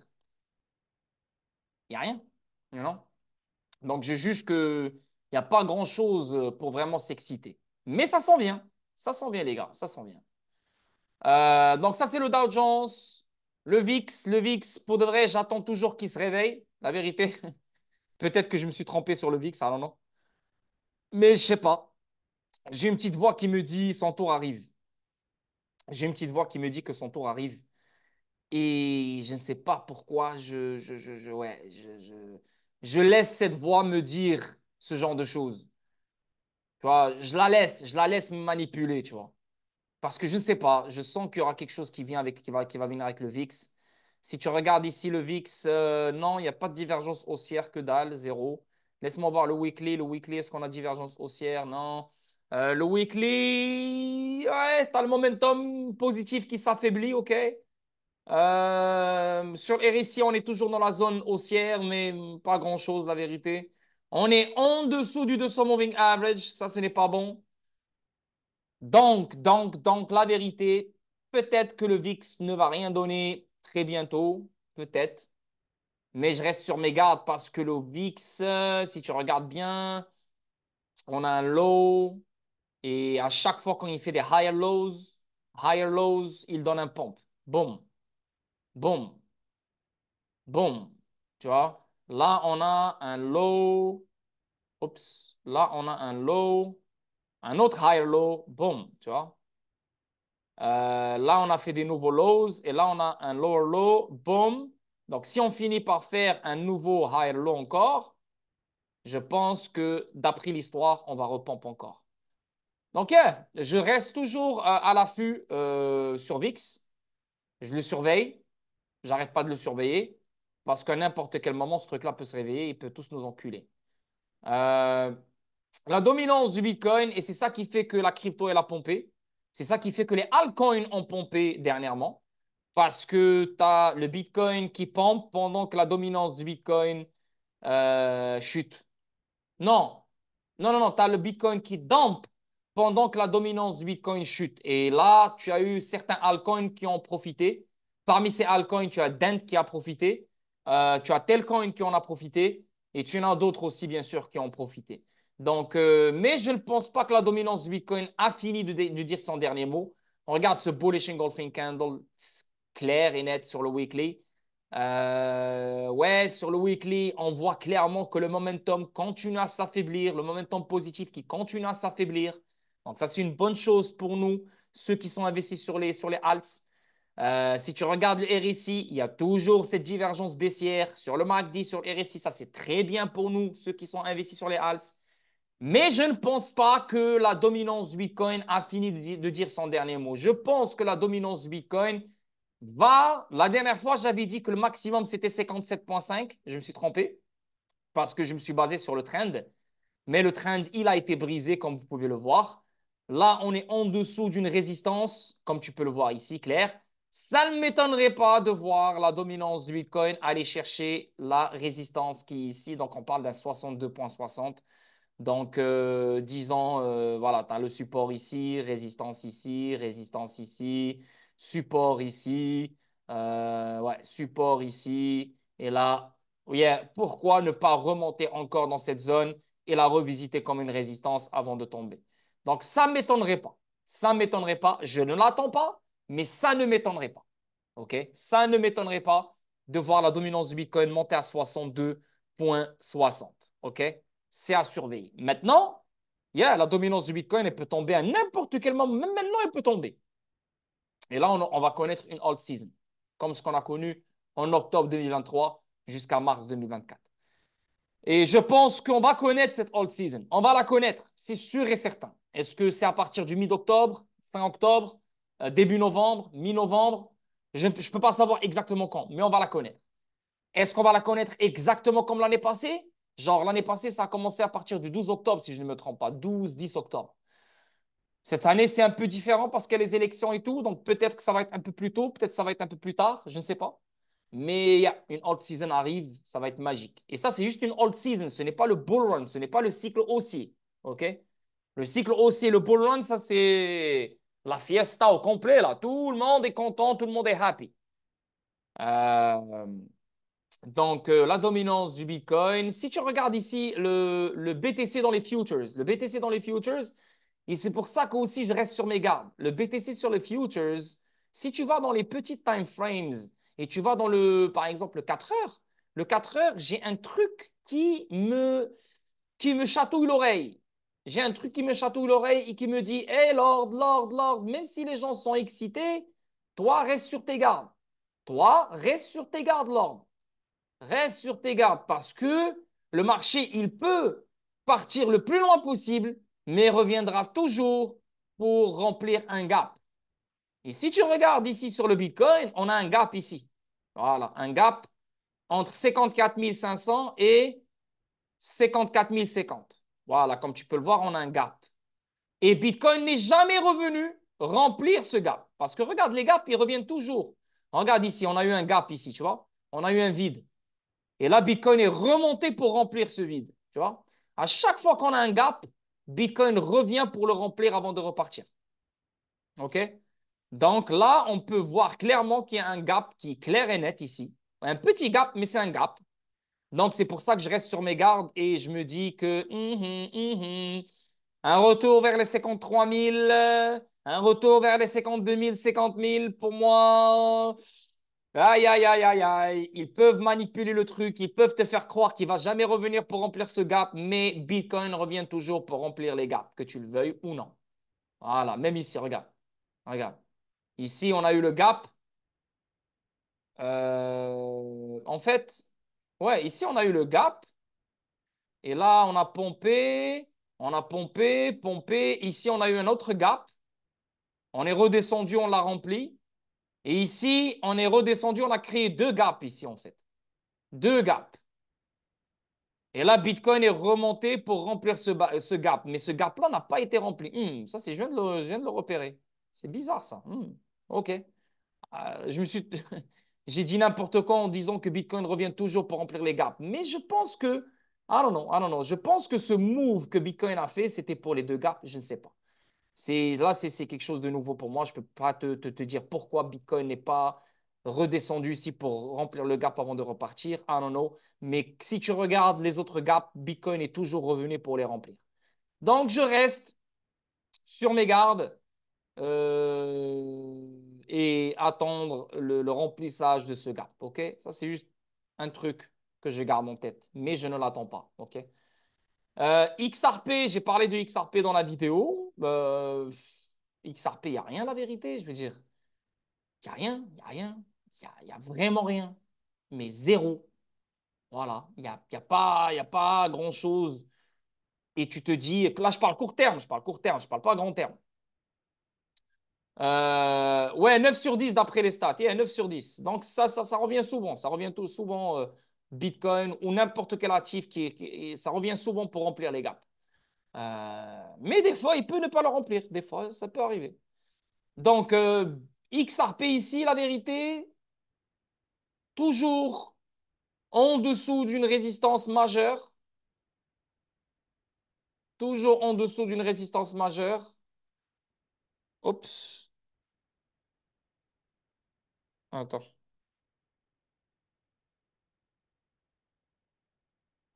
il n'y a rien. You. Donc, je juge qu'il n'y a pas grand-chose pour vraiment s'exciter. Mais ça s'en vient. Ça s'en vient, les gars. Ça s'en vient. Donc ça, c'est le Dow Jones. Le VIX, pour de vrai, j'attends toujours qu'il se réveille, la vérité. Peut-être que je me suis trompé sur le VIX, ah non, non. Mais je sais pas. J'ai une petite voix qui me dit son tour arrive. J'ai une petite voix qui me dit que son tour arrive. Et je ne sais pas pourquoi ouais, je laisse cette voix me dire ce genre de choses. Tu vois, je la laisse me manipuler, tu vois. Parce que je ne sais pas, je sens qu'il y aura quelque chose qui vient avec, qui va venir avec le VIX. Si tu regardes ici le VIX, non, il n'y a pas de divergence haussière, que dalle, zéro. Laisse-moi voir le weekly. Le weekly, est-ce qu'on a divergence haussière? Non. Le weekly, ouais, tu as le momentum positif qui s'affaiblit, ok. Sur RSI, on est toujours dans la zone haussière, mais pas grand-chose, la vérité. On est en dessous du 200 moving average, ça, ce n'est pas bon. Donc, la vérité, peut-être que le VIX ne va rien donner très bientôt, peut-être. Mais je reste sur mes gardes parce que le VIX, si tu regardes bien, on a un low et à chaque fois quand il fait des higher lows, il donne un pump. Boum, boum, boum. Tu vois? Là, on a un low. Oups. Là, on a un low, un autre higher low. Boum. Tu vois? Là, on a fait des nouveaux lows et là, on a un lower low. Boom. Donc, si on finit par faire un nouveau higher low encore, je pense que d'après l'histoire, on va repomper encore. Donc, je reste toujours à l'affût sur VIX. Je le surveille. J'arrête pas de le surveiller parce qu'à n'importe quel moment, ce truc-là peut se réveiller. Il peut tous nous enculer. Euh, la dominance du Bitcoin, et c'est ça qui fait que la crypto, elle a pompé. C'est ça qui fait que les altcoins ont pompé dernièrement. Parce que tu as le Bitcoin qui pompe pendant que la dominance du Bitcoin chute. Non, non, tu as le Bitcoin qui dump pendant que la dominance du Bitcoin chute. Et là, tu as eu certains altcoins qui ont profité. Parmi ces altcoins, tu as Dent qui a profité, tu as Telcoin qui en a profité, et tu en as d'autres aussi, bien sûr, qui ont profité. Donc, mais je ne pense pas que la dominance du Bitcoin a fini de dire son dernier mot. On regarde ce bullish engulfing candle clair et net sur le weekly. Ouais, sur le weekly, on voit clairement que le momentum continue à s'affaiblir, le momentum positif qui continue à s'affaiblir. Donc, ça, c'est une bonne chose pour nous, ceux qui sont investis sur les alts. Si tu regardes le RSI, il y a toujours cette divergence baissière. Sur le MACD, sur le RSI, ça, c'est très bien pour nous, ceux qui sont investis sur les alts. Mais je ne pense pas que la dominance du Bitcoin a fini de dire son dernier mot. Je pense que la dominance du Bitcoin va. La dernière fois, j'avais dit que le maximum, c'était 57,5. Je me suis trompé parce que je me suis basé sur le trend. Mais le trend, il a été brisé, comme vous pouvez le voir. Là, on est en dessous d'une résistance, comme tu peux le voir ici, clair. Ça ne m'étonnerait pas de voir la dominance du Bitcoin aller chercher la résistance qui est ici. Donc, on parle d'un 62,60. Donc, disons, voilà, tu as le support ici, résistance ici, support ici, ouais, support ici. Et là, yeah, pourquoi ne pas remonter encore dans cette zone et la revisiter comme une résistance avant de tomber? Donc, ça ne m'étonnerait pas. Ça ne m'étonnerait pas. Je ne l'attends pas, mais ça ne m'étonnerait pas. OK? Ça ne m'étonnerait pas de voir la dominance du Bitcoin monter à 62,60. OK? C'est à surveiller. Maintenant, yeah, la dominance du Bitcoin, elle peut tomber à n'importe quel moment. Même maintenant, elle peut tomber. Et là, on va connaître une alt season, comme ce qu'on a connu en octobre 2023 jusqu'à mars 2024. Et je pense qu'on va connaître cette alt season. On va la connaître, c'est sûr et certain. Est-ce que c'est à partir du mi-octobre, fin octobre, début novembre, mi-novembre? Je ne peux pas savoir exactement quand, mais on va la connaître. Est-ce qu'on va la connaître exactement comme l'année passée? Genre, l'année passée, ça a commencé à partir du 12 octobre, si je ne me trompe pas. 12, 10 octobre. Cette année, c'est un peu différent parce qu'il y a les élections et tout. Donc, peut-être que ça va être un peu plus tôt, peut-être que ça va être un peu plus tard. Je ne sais pas. Mais yeah, une old season arrive, ça va être magique. Et ça, c'est juste une old season. Ce n'est pas le bull run, ce n'est pas le cycle haussier. OK? Le cycle haussier, le bull run, ça, c'est la fiesta au complet, là. Tout le monde est content, tout le monde est happy. Euh, donc, la dominance du Bitcoin. Si tu regardes ici le BTC dans les futures, le BTC dans les futures, et c'est pour ça qu'aussi je reste sur mes gardes. Le BTC sur les futures, si tu vas dans les petites time frames et tu vas dans par exemple, le 4 heures, j'ai un truc qui me chatouille l'oreille. J'ai un truc qui me chatouille l'oreille et qui me dit, hey Lord, même si les gens sont excités, toi, reste sur tes gardes. Toi, reste sur tes gardes, Lord. Reste sur tes gardes parce que le marché, il peut partir le plus loin possible mais reviendra toujours pour remplir un gap. Et si tu regardes ici sur le Bitcoin, on a un gap ici. Voilà, un gap entre 54 500 et 54 050. Voilà, comme tu peux le voir, on a un gap. Et Bitcoin n'est jamais revenu remplir ce gap. Parce que regarde, les gaps, ils reviennent toujours. Regarde ici, on a eu un gap ici, tu vois. On a eu un vide. Et là, Bitcoin est remonté pour remplir ce vide. Tu vois. À chaque fois qu'on a un gap, Bitcoin revient pour le remplir avant de repartir. OK? Donc là, on peut voir clairement qu'il y a un gap qui est clair et net ici. Un petit gap, mais c'est un gap. Donc c'est pour ça que je reste sur mes gardes et je me dis que un retour vers les 53 000, un retour vers les 52 000, 50 000, pour moi, aïe, aïe, aïe, aïe, aïe. Ils peuvent manipuler le truc, ils peuvent te faire croire qu'il ne va jamais revenir pour remplir ce gap, mais Bitcoin revient toujours pour remplir les gaps, que tu le veuilles ou non. Voilà, même ici, regarde. Regarde. Ici, on a eu le gap. En fait, ouais, ici, on a eu le gap. Et là, on a pompé, pompé. Ici, on a eu un autre gap. On est redescendu, on l'a rempli. Et ici, on est redescendu, on a créé deux gaps ici, en fait. Deux gaps. Et là, Bitcoin est remonté pour remplir ce gap. Mais ce gap-là n'a pas été rempli. Ça, je viens de le repérer. C'est bizarre, ça. OK. Je me suis... J'ai dit n'importe quoi en disant que Bitcoin revient toujours pour remplir les gaps. Mais je pense que... Ah non, non, ah non, non. Je pense que ce move que Bitcoin a fait, c'était pour les deux gaps. Je ne sais pas. Là, c'est quelque chose de nouveau pour moi. Je ne peux pas te dire pourquoi Bitcoin n'est pas redescendu ici pour remplir le gap avant de repartir. Ah non, non. Mais si tu regardes les autres gaps, Bitcoin est toujours revenu pour les remplir. Donc, je reste sur mes gardes et attendre le remplissage de ce gap. OK? Ça, c'est juste un truc que je garde en tête, mais je ne l'attends pas. OK? XRP, j'ai parlé de XRP dans la vidéo. XRP, il n'y a rien, la vérité. Je veux dire, il n'y a rien, il n'y a rien. Il y a vraiment rien. Mais zéro. Voilà. Il y a pas grand-chose. Et tu te dis, là, je parle court terme, je parle court terme, je parle pas grand terme. Ouais, 9 sur 10 d'après les stats. Yeah, 9 sur 10. Donc, ça revient souvent. Ça revient tout souvent, Bitcoin ou n'importe quel actif ça revient souvent pour remplir les gaps. Mais des fois, il peut ne pas le remplir. Des fois, ça peut arriver. Donc, XRP ici, la vérité, toujours en dessous d'une résistance majeure. Toujours en dessous d'une résistance majeure. Oups. Attends.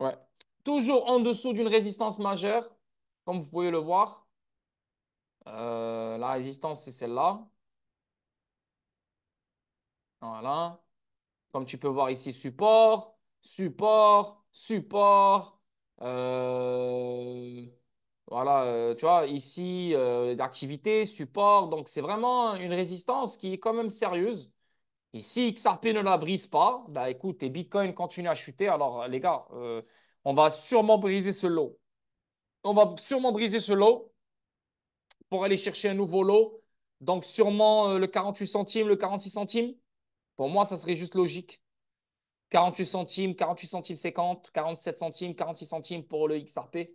Ouais. Toujours en dessous d'une résistance majeure, comme vous pouvez le voir. La résistance, c'est celle-là. Voilà. Comme tu peux voir ici, support, support, support. Euh, voilà, tu vois, ici, d'activité, support. Donc, c'est vraiment une résistance qui est quand même sérieuse. Et si XRP ne la brise pas, bah écoute, et Bitcoin continue à chuter, alors les gars, on va sûrement briser ce lot. On va sûrement briser ce lot pour aller chercher un nouveau lot. Donc, sûrement le 48 centimes, le 46 centimes. Pour moi, ça serait juste logique. 48 centimes 50, 47 centimes, 46 centimes pour le XRP.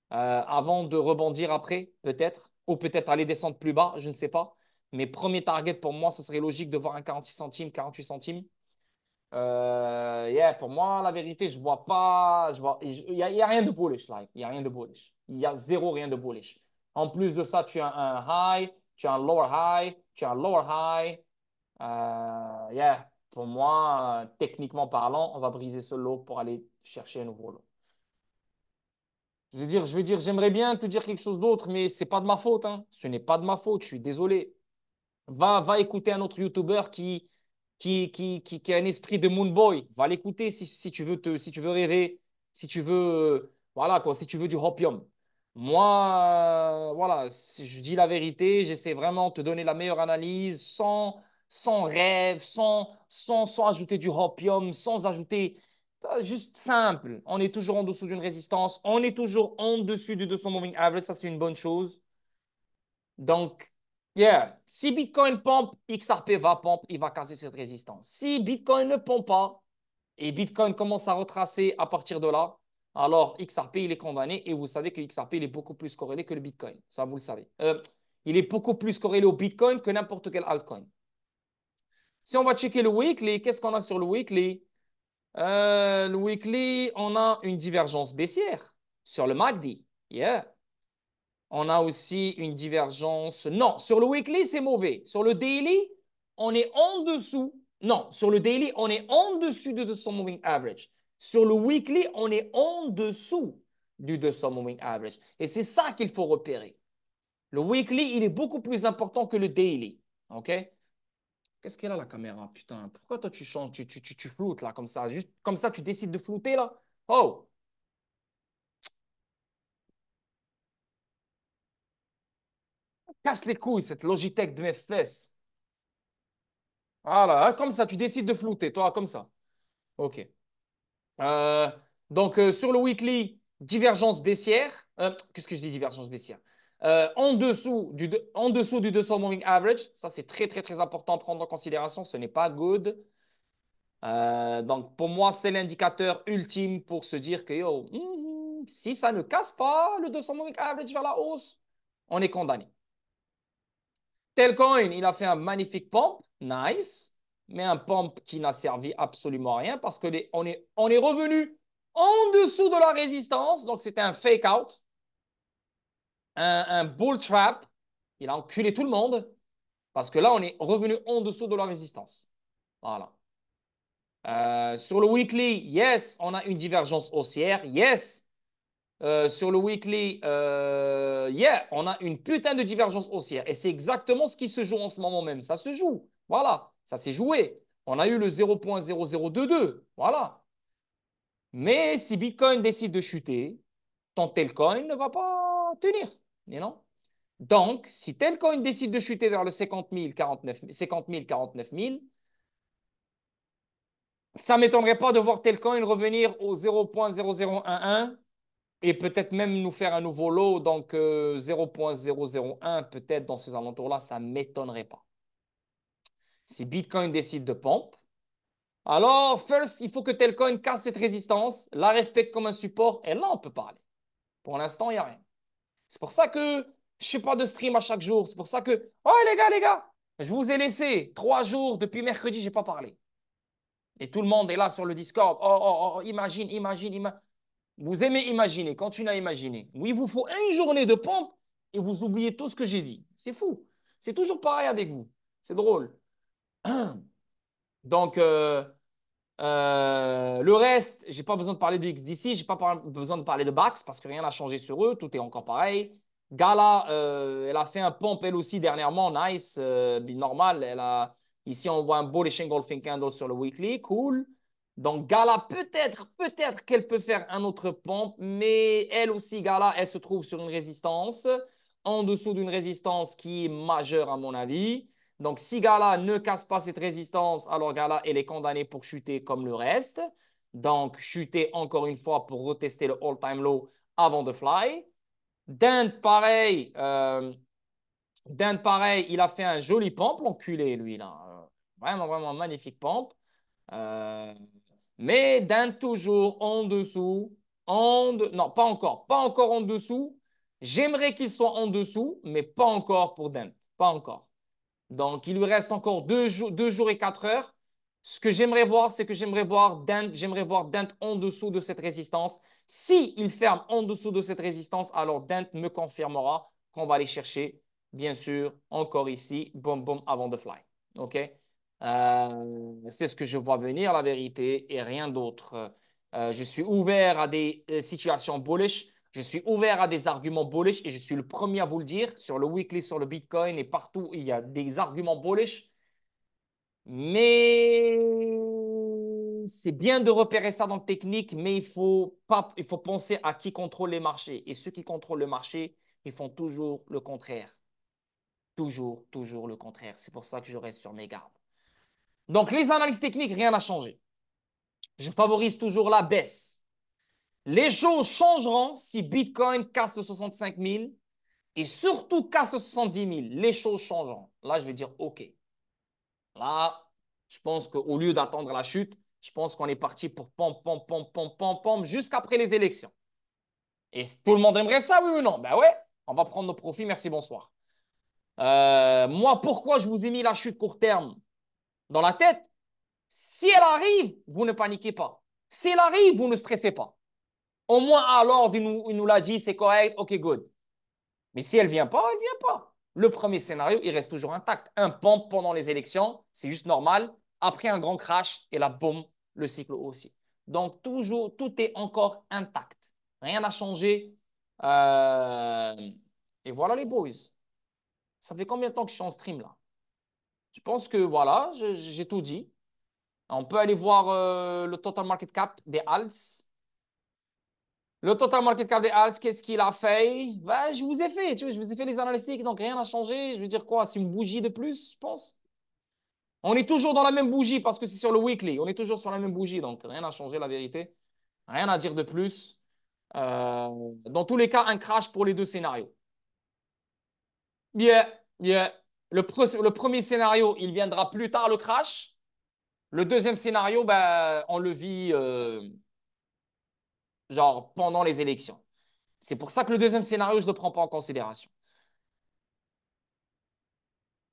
Avant de rebondir après, peut-être. Ou peut-être aller descendre plus bas, je ne sais pas. Mais premier target pour moi, ça serait logique de voir un 46 centimes, 48 centimes. Yeah, pour moi, la vérité, je vois pas. Il y a rien de bullish là. Il y a rien de bullish. Il y a zéro rien de bullish. En plus de ça, tu as un high, tu as un lower high, tu as un lower high. Yeah, pour moi, techniquement parlant, on va briser ce lot pour aller chercher un nouveau lot. J'aimerais bien te dire quelque chose d'autre, mais c'est pas de ma faute, hein. Ce n'est pas de ma faute, je suis désolé. Va écouter un autre YouTuber qui a un esprit de Moon Boy. Va l'écouter si tu veux si tu veux rêver, si tu veux, voilà quoi, si tu veux du hopium. Moi, voilà, si je dis la vérité, j'essaie vraiment de te donner la meilleure analyse sans rêve, sans ajouter du hopium, sans ajouter. Juste simple. On est toujours en dessous d'une résistance. On est toujours en dessus du 200 moving average. Ça, c'est une bonne chose. Donc, yeah, si Bitcoin pompe, XRP va pompe, il va casser cette résistance. Si Bitcoin ne pompe pas et Bitcoin commence à retracer à partir de là, alors XRP, il est condamné et vous savez que XRP, il est beaucoup plus corrélé que le Bitcoin. Ça, vous le savez. Il est beaucoup plus corrélé au Bitcoin que n'importe quel altcoin. Si on va checker le weekly, qu'est-ce qu'on a sur le weekly? Le weekly, on a une divergence baissière sur le MACD. Yeah. On a aussi une divergence. Non, sur le weekly, c'est mauvais. Sur le daily, on est en dessous. Non, sur le daily, on est en dessus de 200 moving average. Sur le weekly, on est en dessous du 200 moving average. Et c'est ça qu'il faut repérer. Le weekly, il est beaucoup plus important que le daily. OK? Qu'est-ce qu'elle a la caméra? Putain, pourquoi toi tu changes, tu floutes là comme ça? Juste comme ça, tu décides de flouter là? Oh! Casse les couilles, cette Logitech de mes fesses. Voilà, hein, comme ça, tu décides de flouter, toi, comme ça. OK. Euh, donc, sur le weekly, divergence baissière. Qu'est-ce que je dis, divergence baissière? En dessous du 200 moving average. Ça, c'est très, très, très important à prendre en considération. Ce n'est pas good. Donc, pour moi, c'est l'indicateur ultime pour se dire que yo, si ça ne casse pas le 200 moving average vers la hausse, on est condamné. Telcoin, il a fait un magnifique pump, nice, mais un pump qui n'a servi absolument à rien parce on est revenu en dessous de la résistance. Donc, c'était un fake out, un bull trap. Il a enculé tout le monde parce que là, on est revenu en dessous de la résistance. Voilà. Sur le weekly, yes, on a une divergence haussière. Yes. Sur le weekly, yeah, on a une putain de divergence haussière. Et c'est exactement ce qui se joue en ce moment même. Ça se joue. Voilà. Ça s'est joué. On a eu le 0,0022. Voilà. Mais si Bitcoin décide de chuter, ton Telcoin ne va pas tenir. Non? Donc, si Telcoin décide de chuter vers le 50 000, 49 000, 50 000, 49 000, ça ne m'étonnerait pas de voir Telcoin revenir au 0,0011 et peut-être même nous faire un nouveau lot, donc 0,001 peut-être dans ces alentours-là, ça ne m'étonnerait pas. Si Bitcoin décide de pompe, alors first, il faut que Telcoin casse cette résistance, la respecte comme un support, et là, on peut parler. Pour l'instant, il n'y a rien. C'est pour ça que je ne fais pas de stream à chaque jour. C'est pour ça que, oh les gars, je vous ai laissé 3 jours depuis mercredi, je n'ai pas parlé. Et tout le monde est là sur le Discord. Imagine. Vous aimez imaginer, continuez à imaginer. Oui, il vous faut une journée de pompe et vous oubliez tout ce que j'ai dit. C'est fou. C'est toujours pareil avec vous. C'est drôle. Donc, le reste, j'ai pas besoin de parler de XDC, j'ai pas besoin de parler de Bax parce que rien n'a changé sur eux, tout est encore pareil. Gala, elle a fait un pompe elle aussi dernièrement, nice, normal. Ici, on voit un bullish engulfing candle sur le weekly, cool. Donc, Gala, peut-être qu'elle peut faire un autre pompe, mais elle aussi, Gala, elle se trouve sur une résistance, en dessous d'une résistance qui est majeure à mon avis. Donc, si Gala ne casse pas cette résistance, alors Gala, elle est condamnée pour chuter comme le reste. Donc, chuter encore une fois pour retester le all-time low avant de fly. Dent, pareil. Il a fait un joli pump, l'enculé, lui, là. Vraiment, vraiment magnifique pump. Euh, mais Dent toujours en dessous. Non, pas encore. Pas encore en dessous. J'aimerais qu'il soit en dessous, mais pas encore pour Dent. Pas encore. Donc, il lui reste encore 2 jours et 4 heures. Ce que j'aimerais voir, c'est que j'aimerais voir Dent en dessous de cette résistance. Si il ferme en dessous de cette résistance, alors Dent me confirmera qu'on va aller chercher, bien sûr, encore ici, boum, boum, avant de fly. OK? C'est ce que je vois venir, la vérité, et rien d'autre. Je suis ouvert à des situations bullish. Je suis ouvert à des arguments bullish et je suis le premier à vous le dire sur le weekly, sur le Bitcoin et partout, il y a des arguments bullish. Mais c'est bien de repérer ça dans le technique, mais il faut penser à qui contrôle les marchés. Et ceux qui contrôlent le marché, ils font toujours le contraire. Toujours le contraire. C'est pour ça que je reste sur mes gardes. Donc, les analyses techniques, rien n'a changé. Je favorise toujours la baisse. Les choses changeront si Bitcoin casse le 65 000 et surtout casse le 70 000. Les choses changeront. Là, je vais dire OK. Là, je pense qu'au lieu d'attendre la chute, je pense qu'on est parti pour pom, pom, pom, pom, pom, pom, jusqu'après les élections. Et tout le monde aimerait ça, oui ou non? Ben ouais, on va prendre nos profits, merci, bonsoir. Moi, pourquoi je vous ai mis la chute court terme dans la tête? Si elle arrive, vous ne paniquez pas. Si elle arrive, vous ne stressez pas. Au moins, alors, il nous l'a dit, c'est correct, ok, good. Mais si elle ne vient pas, elle ne vient pas. Le premier scénario, il reste toujours intact. Un pump pendant les élections, c'est juste normal. Après un grand crash, et là, boum, le cycle aussi. Donc, toujours, tout est encore intact. Rien n'a changé. Euh, Et voilà les boys. Ça fait combien de temps que je suis en stream là? Je pense que voilà, j'ai tout dit. On peut aller voir le total market cap des alts. Le total market cap des alts, qu'est-ce qu'il a fait? Ben, je vous ai fait, tu vois, je vous ai fait les analytiques, donc rien n'a changé. Je veux dire quoi? C'est une bougie de plus, je pense. On est toujours dans la même bougie parce que c'est sur le weekly. On est toujours sur la même bougie, donc rien n'a changé, la vérité. Rien à dire de plus. Dans tous les cas, un crash pour les deux scénarios. Bien, bien. Le premier scénario, il viendra plus tard, le crash. Le deuxième scénario, ben, on le vit genre pendant les élections. C'est pour ça que le deuxième scénario, je ne le prends pas en considération.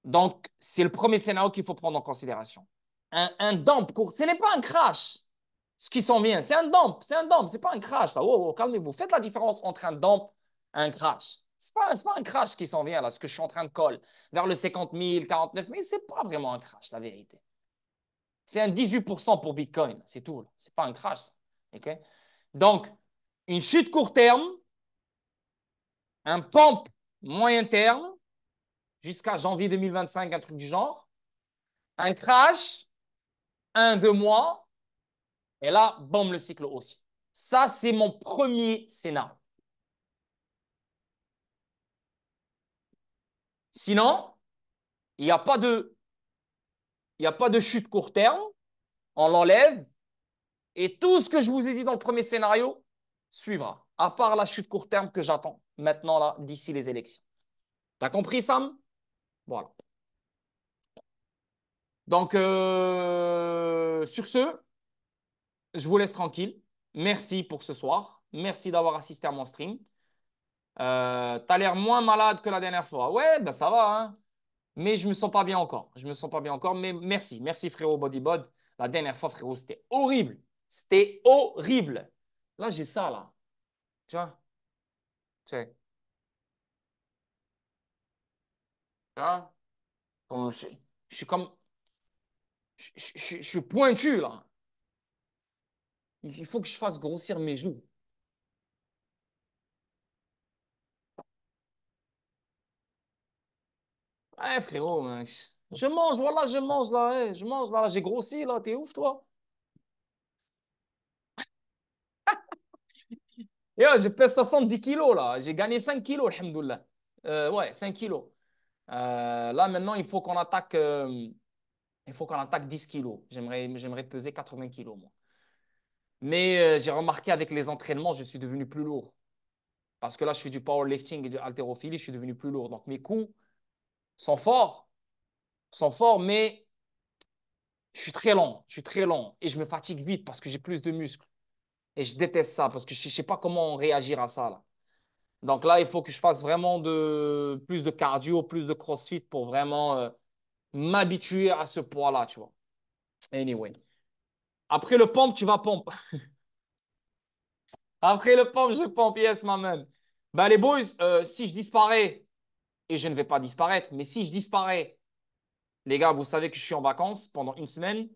Donc, c'est le premier scénario qu'il faut prendre en considération. Un dump court, ce n'est pas un crash, ce qui s'en vient. C'est un dump, c'est un dump, c'est pas un crash. Là. Oh, oh, calmez-vous. Faites la différence entre un dump et un crash. C'est pas un crash qui s'en vient, là, ce que je suis en train de coller. Vers le 50 000, 49 000, c'est pas vraiment un crash, la vérité. C'est un 18% pour Bitcoin, c'est tout. C'est pas un crash. Ça. OK? Donc, une chute court terme, un pump moyen terme, jusqu'à janvier 2025, un truc du genre, un crash, 1, 2 mois, et là, boum, le cycle aussi. Ça, c'est mon premier scénario. Sinon, il n'y a pas de, il y a pas de chute court terme, on l'enlève, et tout ce que je vous ai dit dans le premier scénario suivra, à part la chute court terme que j'attends maintenant, là, d'ici les élections. T'as compris, Sam? Voilà. Donc, sur ce, je vous laisse tranquille. Merci pour ce soir. Merci d'avoir assisté à mon stream. T'as l'air moins malade que la dernière fois. Ouais, ben ça va, hein. Mais je me sens pas bien encore. Je me sens pas bien encore. Mais merci. Merci, frérot Bodybod. La dernière fois, frérot, c'était horrible. C'était horrible. Là, j'ai ça, là. Tu vois? Tu sais, tu vois? Je suis comme. Je suis pointu, là. Il faut que je fasse grossir mes joues. Ouais, frérot, hein, je mange, voilà, je mange là, hein, je mange là, j'ai grossi là, t'es ouf toi. Et je pèse 70 kilos là, j'ai gagné 5 kilos, alhamdoulilah. Ouais, 5 kilos. Là maintenant, il faut qu'on attaque 10 kilos. J'aimerais peser 80 kilos moi. Mais j'ai remarqué avec les entraînements, je suis devenu plus lourd. Parce que là, je fais du powerlifting et du haltérophilie, je suis devenu plus lourd. Donc mes coups sont forts, mais je suis très lent, je suis très lent et je me fatigue vite parce que j'ai plus de muscles. Et je déteste ça parce que je ne sais pas comment réagir à ça, là. Donc là, il faut que je fasse vraiment plus de cardio, plus de crossfit pour vraiment m'habituer à ce poids-là, tu vois. Anyway. Après le pompe, tu vas pompe. Après le pompe, je pompe. Yes, my man. Ben, les boys, si je disparais, et je ne vais pas disparaître, mais si je disparais, les gars, vous savez que je suis en vacances pendant une semaine.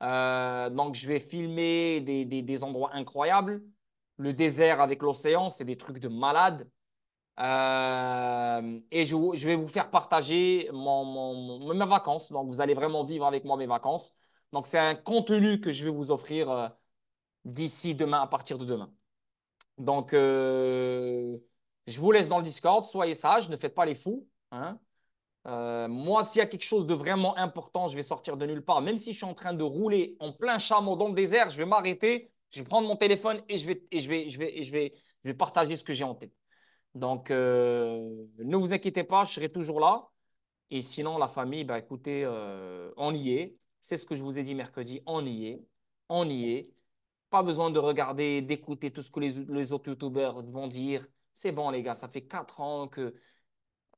Donc, je vais filmer des endroits incroyables. Le désert avec l'océan, c'est des trucs de malade. Et je vais vous faire partager mes vacances. Donc, vous allez vraiment vivre avec moi mes vacances. Donc, c'est un contenu que je vais vous offrir d'ici demain, à partir de demain. Donc, je vous laisse dans le Discord. Soyez sages, ne faites pas les fous. Hein. Moi, s'il y a quelque chose de vraiment important, je vais sortir de nulle part. Même si je suis en train de rouler en plein chameau dans le désert, je vais m'arrêter, je vais prendre mon téléphone et je vais partager ce que j'ai en tête. Donc, ne vous inquiétez pas, je serai toujours là. Et sinon, la famille, bah, écoutez, on y est. C'est ce que je vous ai dit mercredi, on y est. On y est. Pas besoin de regarder, d'écouter tout ce que les autres youtubeurs vont dire. C'est bon, les gars, ça fait 4 ans que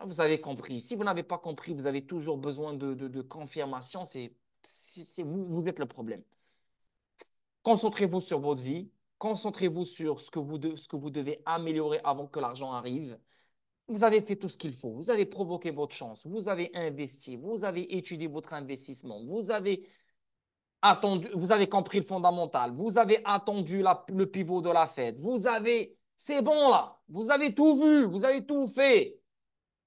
vous avez compris. Si vous n'avez pas compris, vous avez toujours besoin de confirmation. Vous êtes le problème. Concentrez-vous sur votre vie. Concentrez-vous sur ce que vous devez améliorer avant que l'argent arrive. Vous avez fait tout ce qu'il faut. Vous avez provoqué votre chance. Vous avez investi. Vous avez étudié votre investissement. Vous avez compris le fondamental. Vous avez attendu le pivot de la fête. C'est bon là. Vous avez tout vu. Vous avez tout fait.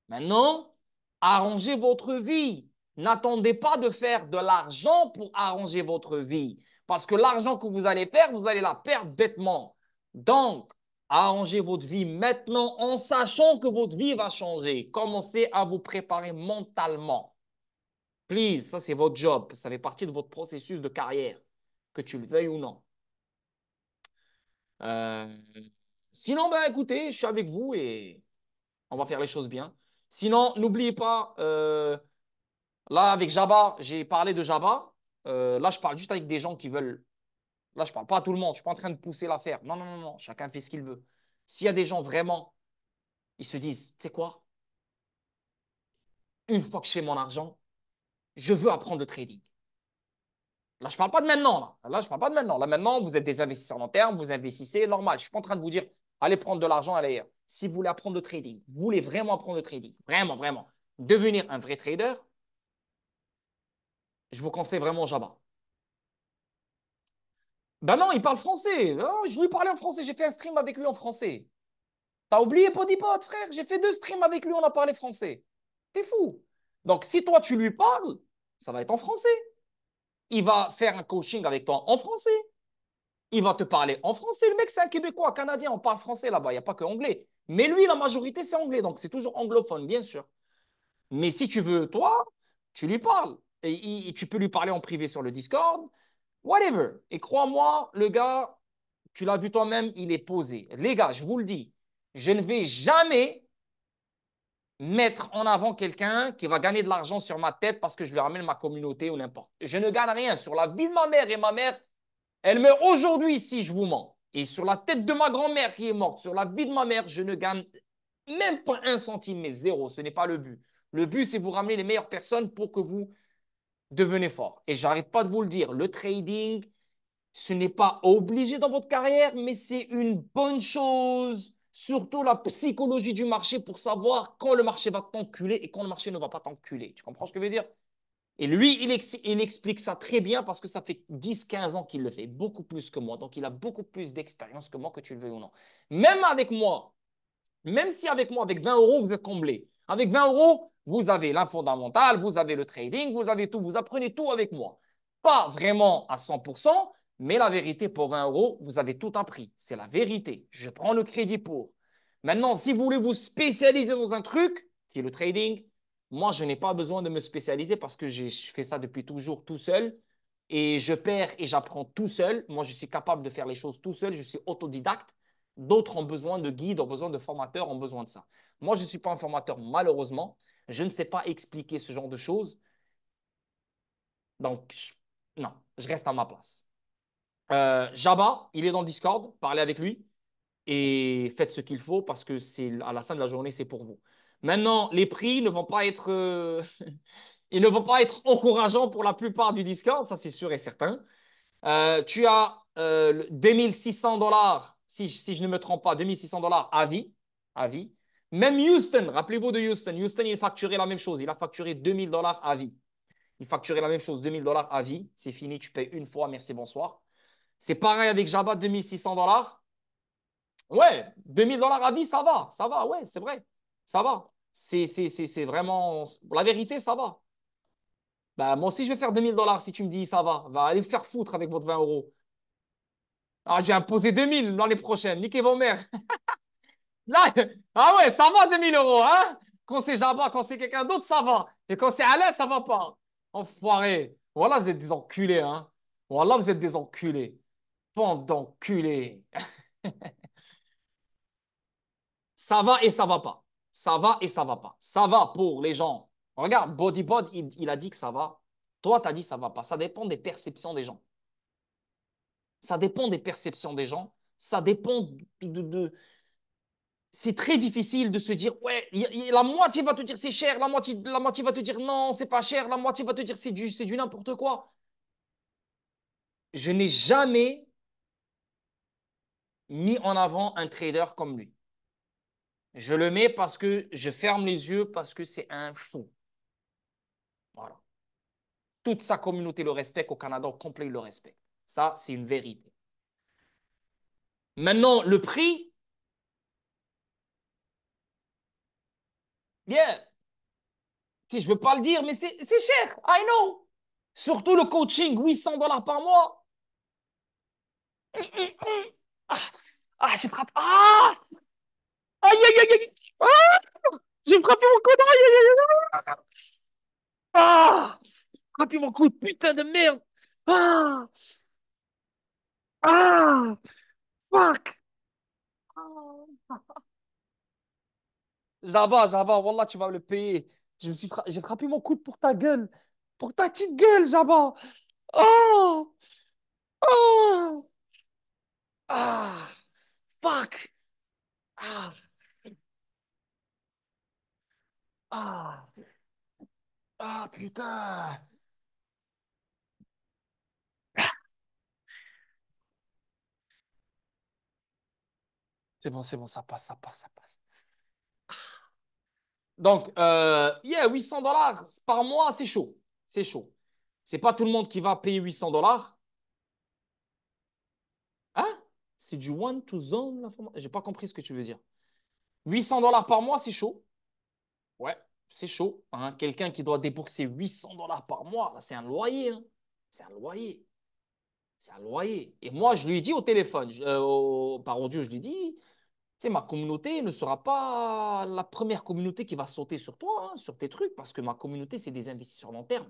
Maintenant, arrangez votre vie. N'attendez pas de faire de l'argent pour arranger votre vie. Parce que l'argent que vous allez faire, vous allez la perdre bêtement. Donc, arrangez votre vie maintenant en sachant que votre vie va changer. Commencez à vous préparer mentalement. Please, ça c'est votre job. Ça fait partie de votre processus de carrière, que tu le veuilles ou non. Euh, Sinon, ben écoutez, je suis avec vous et on va faire les choses bien. Sinon, n'oubliez pas, là, avec Jabba, j'ai parlé de Jabba. Là, je parle juste avec des gens qui veulent. Là, je parle pas à tout le monde. Je suis pas en train de pousser l'affaire. Non, non, non, non. Chacun fait ce qu'il veut. S'il y a des gens vraiment, ils se disent, tu sais quoi? Une fois que je fais mon argent, je veux apprendre le trading. Là, je parle pas de maintenant. Là, je parle pas de maintenant. Là, maintenant, vous êtes des investisseurs long terme, vous investissez, normal. Je suis pas en train de vous dire, allez prendre de l'argent à l'ailleurs. Si vous voulez apprendre le trading, vous voulez vraiment apprendre le trading, vraiment, vraiment, devenir un vrai trader, je vous conseille vraiment Jabba. Ben non, il parle français. Oh, je lui parlais en français. J'ai fait un stream avec lui en français. T'as oublié Podipod, frère? J'ai fait 2 streams avec lui, on a parlé français. T'es fou. Donc, si toi, tu lui parles, ça va être en français. Il va faire un coaching avec toi en français. Il va te parler en français. Le mec, c'est un Québécois, Canadien. On parle français là-bas. Il n'y a pas que anglais. Mais lui, la majorité, c'est anglais. Donc, c'est toujours anglophone, bien sûr. Mais si tu veux, toi, tu lui parles. Et tu peux lui parler en privé sur le Discord. Whatever. Et crois-moi, le gars, tu l'as vu toi-même, il est posé. Les gars, je vous le dis, je ne vais jamais mettre en avant quelqu'un qui va gagner de l'argent sur ma tête parce que je lui ramène ma communauté ou n'importe. Je ne gagne rien sur la vie de ma mère et ma mère, elle meurt aujourd'hui si je vous mens. Et sur la tête de ma grand-mère qui est morte, sur la vie de ma mère, je ne gagne même pas 1 centime, mais zéro. Ce n'est pas le but. Le but, c'est vous ramener les meilleures personnes pour que vous devenez fort. Et j'arrête pas de vous le dire, le trading, ce n'est pas obligé dans votre carrière, mais c'est une bonne chose. Surtout la psychologie du marché pour savoir quand le marché va t'enculer et quand le marché ne va pas t'enculer. Tu comprends ce que je veux dire? Et lui, il explique ça très bien parce que ça fait 10, 15 ans qu'il le fait, beaucoup plus que moi. Donc, il a beaucoup plus d'expérience que moi, que tu le veux ou non. Même avec moi, même si avec moi, avec 20 euros, vous êtes comblé. Avec 20 euros, vous avez l'infondamental, vous avez le trading, vous avez tout, vous apprenez tout avec moi. Pas vraiment à 100%, mais la vérité, pour 20 euros, vous avez tout appris. C'est la vérité. Je prends le crédit pour. Maintenant, si vous voulez vous spécialiser dans un truc, qui est le trading, moi, je n'ai pas besoin de me spécialiser parce que je fais ça depuis toujours tout seul et je perds et j'apprends tout seul. Moi, je suis capable de faire les choses tout seul. Je suis autodidacte. D'autres ont besoin de guides, ont besoin de formateurs, ont besoin de ça. Moi, je ne suis pas un formateur, malheureusement. Je ne sais pas expliquer ce genre de choses. Donc, non, je reste à ma place. Jabba, il est dans le Discord. Parlez avec lui et faites ce qu'il faut parce que c'est à la fin de la journée, c'est pour vous. Maintenant, les prix ne vont pas être, ils ne vont pas être encourageants pour la plupart du Discord, ça c'est sûr et certain. Tu as 2600 $, si je ne me trompe pas, 2600 $ à vie, à vie. Même Houston, rappelez-vous de Houston. Houston, il facturait la même chose. Il a facturé 2000 $ à vie. Il facturait la même chose, 2000 $ à vie. C'est fini, tu payes une fois, merci, bonsoir. C'est pareil avec Jabba, 2600 $. Ouais, 2000 $ à vie, ça va, ouais, c'est vrai, ça va. C'est vraiment, la vérité, ça va. Bah, moi aussi, je vais faire 2000 $ si tu me dis ça va. Va aller faire foutre avec votre 20 euros. Ah, je vais imposer 2000 l'année prochaine. Niquez vos mères. Là, ah ouais, ça va 2000 euros, hein? Quand c'est Jabba, quand c'est quelqu'un d'autre, ça va. Et quand c'est Alain, ça va pas. Enfoiré. Voilà, vous êtes des enculés, hein. Voilà, vous êtes des enculés. Bande d'enculés. Ça va et ça va pas. Ça va et ça va pas. Ça va pour les gens. Regarde, Bodybod, il a dit que ça va. Toi, tu as dit que ça va pas. Ça dépend des perceptions des gens. Ça dépend des perceptions des gens. Ça dépend c'est très difficile de se dire, ouais, la moitié va te dire c'est cher, la moitié va te dire non, c'est pas cher, la moitié va te dire c'est du n'importe quoi. Je n'ai jamais mis en avant un trader comme lui. Je le mets parce que je ferme les yeux parce que c'est un fou. Voilà. Toute sa communauté le respecte, au Canada au complet, il le respecte. Ça, c'est une vérité. Maintenant, le prix, yeah, si je veux pas le dire, mais c'est cher, I know. Surtout le coaching, $800 par mois. Ah, ah, j'ai frappé. Ah, aïe, aïe, aïe, aïe. Ah, j'ai frappé mon coude. Aïe, aïe, aïe, aïe. Ah, frappé mon coude, putain de merde. Ah, ah, fuck. Jabba, Jabba, Wallah, tu vas me le payer. J'ai frappé mon coude pour ta gueule. Pour ta petite gueule, Jabba. Oh, oh, ah, fuck. Ah, ah, ah, putain. C'est bon, ça passe, ça passe, ça passe. Donc, yeah, $800 par mois, c'est chaud. C'est chaud. C'est pas tout le monde qui va payer $800. Hein? C'est du one to zone, l'information. J'ai pas compris ce que tu veux dire. $800 par mois, c'est chaud. Ouais, c'est chaud, hein. Quelqu'un qui doit débourser $800 par mois, là, c'est un loyer, hein. C'est un loyer. C'est un loyer. Et moi, je lui ai dit au téléphone, par audio, je lui ai dit, tu sais, ma communauté ne sera pas la première communauté qui va sauter sur toi, hein, sur tes trucs, parce que ma communauté, c'est des investisseurs long terme.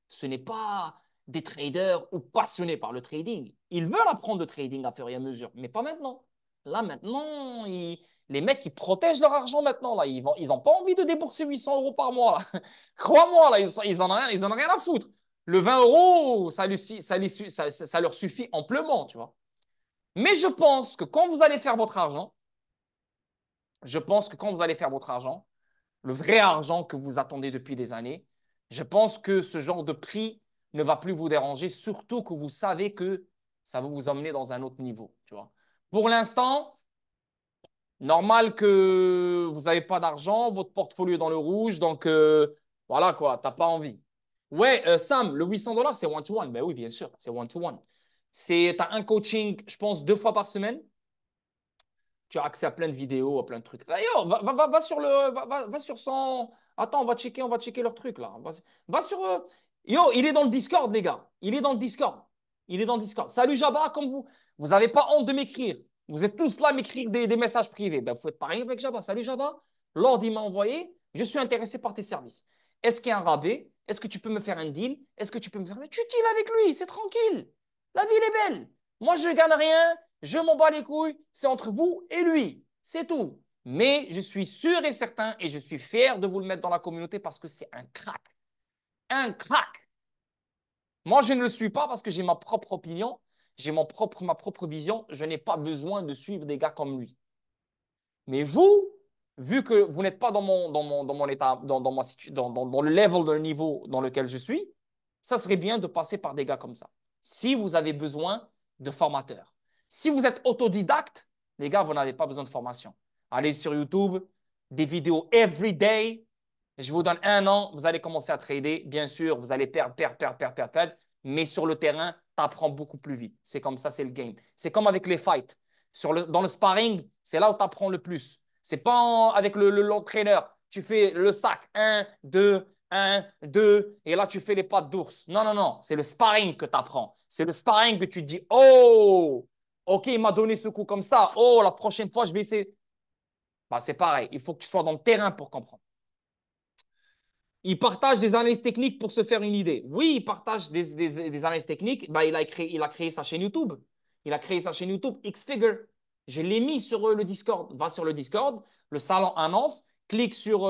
Ce n'est pas des traders ou passionnés par le trading. Ils veulent apprendre le trading à fur et à mesure, mais pas maintenant. Là, maintenant, les mecs, ils protègent leur argent maintenant. Là. Ils n'ont pas envie de débourser 800 € par mois. Là. Crois-moi, là, ils en ont rien à foutre. Le 20 €, ça leur suffit amplement, tu vois. Mais je pense que quand vous allez faire votre argent, je pense que quand vous allez faire votre argent, le vrai argent que vous attendez depuis des années, je pense que ce genre de prix ne va plus vous déranger, surtout que vous savez que ça va vous emmener dans un autre niveau, tu vois. Pour l'instant, normal que vous n'avez pas d'argent, votre portfolio est dans le rouge, donc voilà quoi, t'as pas envie. Ouais, Sam, le $800, c'est one-to-one. Ben oui, bien sûr, c'est one-to-one. Tu as un coaching, je pense, 2 fois par semaine. Tu as accès à plein de vidéos, à plein de trucs. D'ailleurs, va sur va sur son. Attends, on va checker leur truc là. Va sur. Yo, il est dans le Discord, les gars. Il est dans le Discord. Il est dans le Discord. Salut Jabba, comme vous. Vous n'avez pas honte de m'écrire. Vous êtes tous là à m'écrire des messages privés. Ben, vous faites pareil avec Jabba. Salut Jabba. Lord, il m'a envoyé. Je suis intéressé par tes services. Est-ce qu'il y a un rabais? Est-ce que tu peux me faire un deal? Est-ce que tu peux me faire. Tu deals avec lui, c'est tranquille. La vie, elle est belle. Moi, je ne gagne rien. Je m'en bats les couilles, c'est entre vous et lui. C'est tout. Mais je suis sûr et certain et je suis fier de vous le mettre dans la communauté parce que c'est un crack. Un crack. Moi, je ne le suis pas parce que j'ai ma propre opinion, j'ai ma propre vision. Je n'ai pas besoin de suivre des gars comme lui. Mais vous, vu que vous n'êtes pas dans mon état, dans le level de niveau dans lequel je suis, ça serait bien de passer par des gars comme ça. Si vous avez besoin de formateurs. Si vous êtes autodidacte, les gars, vous n'avez pas besoin de formation. Allez sur YouTube, des vidéos every day. Je vous donne 1 an, vous allez commencer à trader. Bien sûr, vous allez perdre, perdre, perdre, perdre, perdre, perdre. Mais sur le terrain, tu apprends beaucoup plus vite. C'est comme ça, c'est le game. C'est comme avec les fights. Dans le sparring, c'est là où tu apprends le plus. C'est pas avec l'entraîneur. Tu fais le sac. 1, 2, 1, 2. Et là, tu fais les pattes d'ours. Non, non, non. C'est le sparring que tu apprends. C'est le sparring que tu te dis, oh, OK, il m'a donné ce coup comme ça. Oh, la prochaine fois, je vais essayer. Bah, c'est pareil. Il faut que tu sois dans le terrain pour comprendre. Il partage des analyses techniques pour se faire une idée. Oui, il partage des analyses techniques. Bah, il a créé sa chaîne YouTube. Il a créé sa chaîne YouTube X-Figure. Je l'ai mis sur le Discord. Va sur le Discord, le salon annonce, clique sur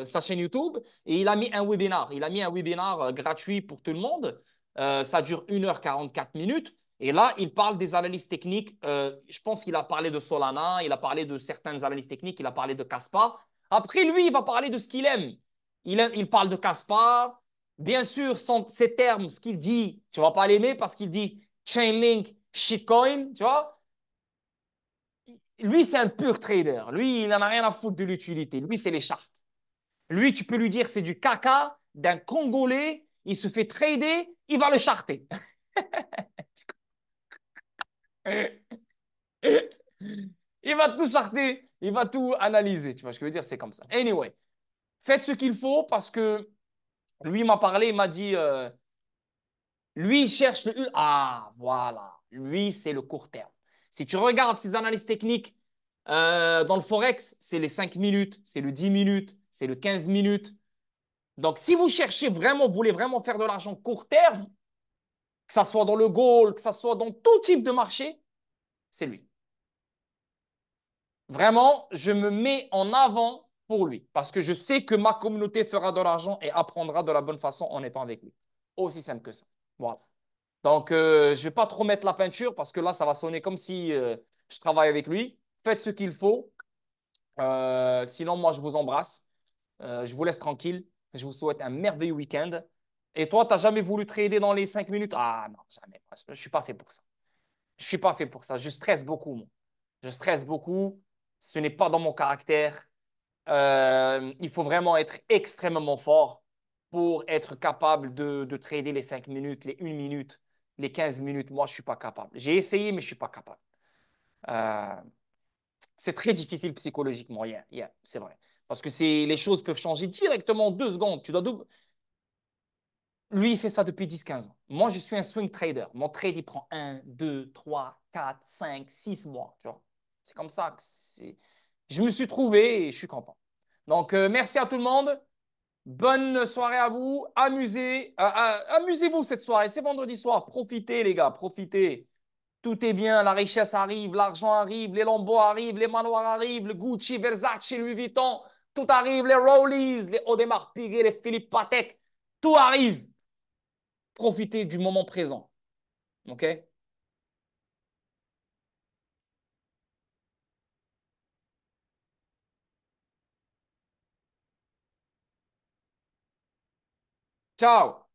sa chaîne YouTube et il a mis un webinar. Il a mis un webinar gratuit pour tout le monde. Ça dure 1h44 minutes. Et là, il parle des analyses techniques. Je pense qu'il a parlé de Solana, il a parlé de certaines analyses techniques, il a parlé de Caspa. Après, lui, il va parler de ce qu'il aime. Il parle de Caspar. Bien sûr, ces termes, ce qu'il dit, tu ne vas pas l'aimer parce qu'il dit Chainlink, shitcoin, tu vois. Lui, c'est un pur trader. Lui, il n'en a rien à foutre de l'utilité. Lui, c'est les charts. Lui, tu peux lui dire c'est du caca d'un Congolais. Il se fait trader, il va le charter. Il va tout charter, il va tout analyser. Tu vois ce que je veux dire? C'est comme ça. Anyway, faites ce qu'il faut parce que lui m'a parlé, il m'a dit lui, il cherche le. Ah, voilà. Lui, c'est le court terme. Si tu regardes ses analyses techniques dans le Forex, c'est les 5 minutes, c'est le 10 minutes, c'est le 15 minutes. Donc, si vous cherchez vraiment, vous voulez vraiment faire de l'argent court terme, que ça soit dans le gold, que ça soit dans tout type de marché, c'est lui. Vraiment, je me mets en avant pour lui parce que je sais que ma communauté fera de l'argent et apprendra de la bonne façon en étant avec lui. Aussi simple que ça. Voilà. Donc, je ne vais pas trop mettre la peinture parce que là, ça va sonner comme si je travaille avec lui. Faites ce qu'il faut. Sinon, moi, je vous embrasse. Je vous laisse tranquille. Je vous souhaite un merveilleux week-end. Et toi, tu n'as jamais voulu trader dans les 5 minutes? Ah non, jamais. Je ne suis pas fait pour ça. Je ne suis pas fait pour ça. Je stresse beaucoup, moi. Je stresse beaucoup. Ce n'est pas dans mon caractère. Il faut vraiment être extrêmement fort pour être capable de trader les 5 minutes, les 1 minute, les 15 minutes. Moi, je ne suis pas capable. J'ai essayé, mais je ne suis pas capable. Euh, c'est très difficile psychologiquement. C'est vrai. Parce que les choses peuvent changer directement en 2 secondes. Lui, il fait ça depuis 10, 15 ans. Moi, je suis un swing trader. Mon trade, il prend 1, 2, 3, 4, 5, 6 mois. Tu vois. C'est comme ça je me suis trouvé et je suis content. Donc, merci à tout le monde. Bonne soirée à vous. Amusez-vous cette soirée. C'est vendredi soir. Profitez, les gars. Profitez. Tout est bien. La richesse arrive. L'argent arrive. Les Lambo arrivent. Les manoirs arrivent. Le Gucci, Versace, Louis Vuitton. Tout arrive. Les Rollies, les Audemars Piguet, les Philippe Patek. Tout arrive. Profitez du moment présent. OK? Ciao.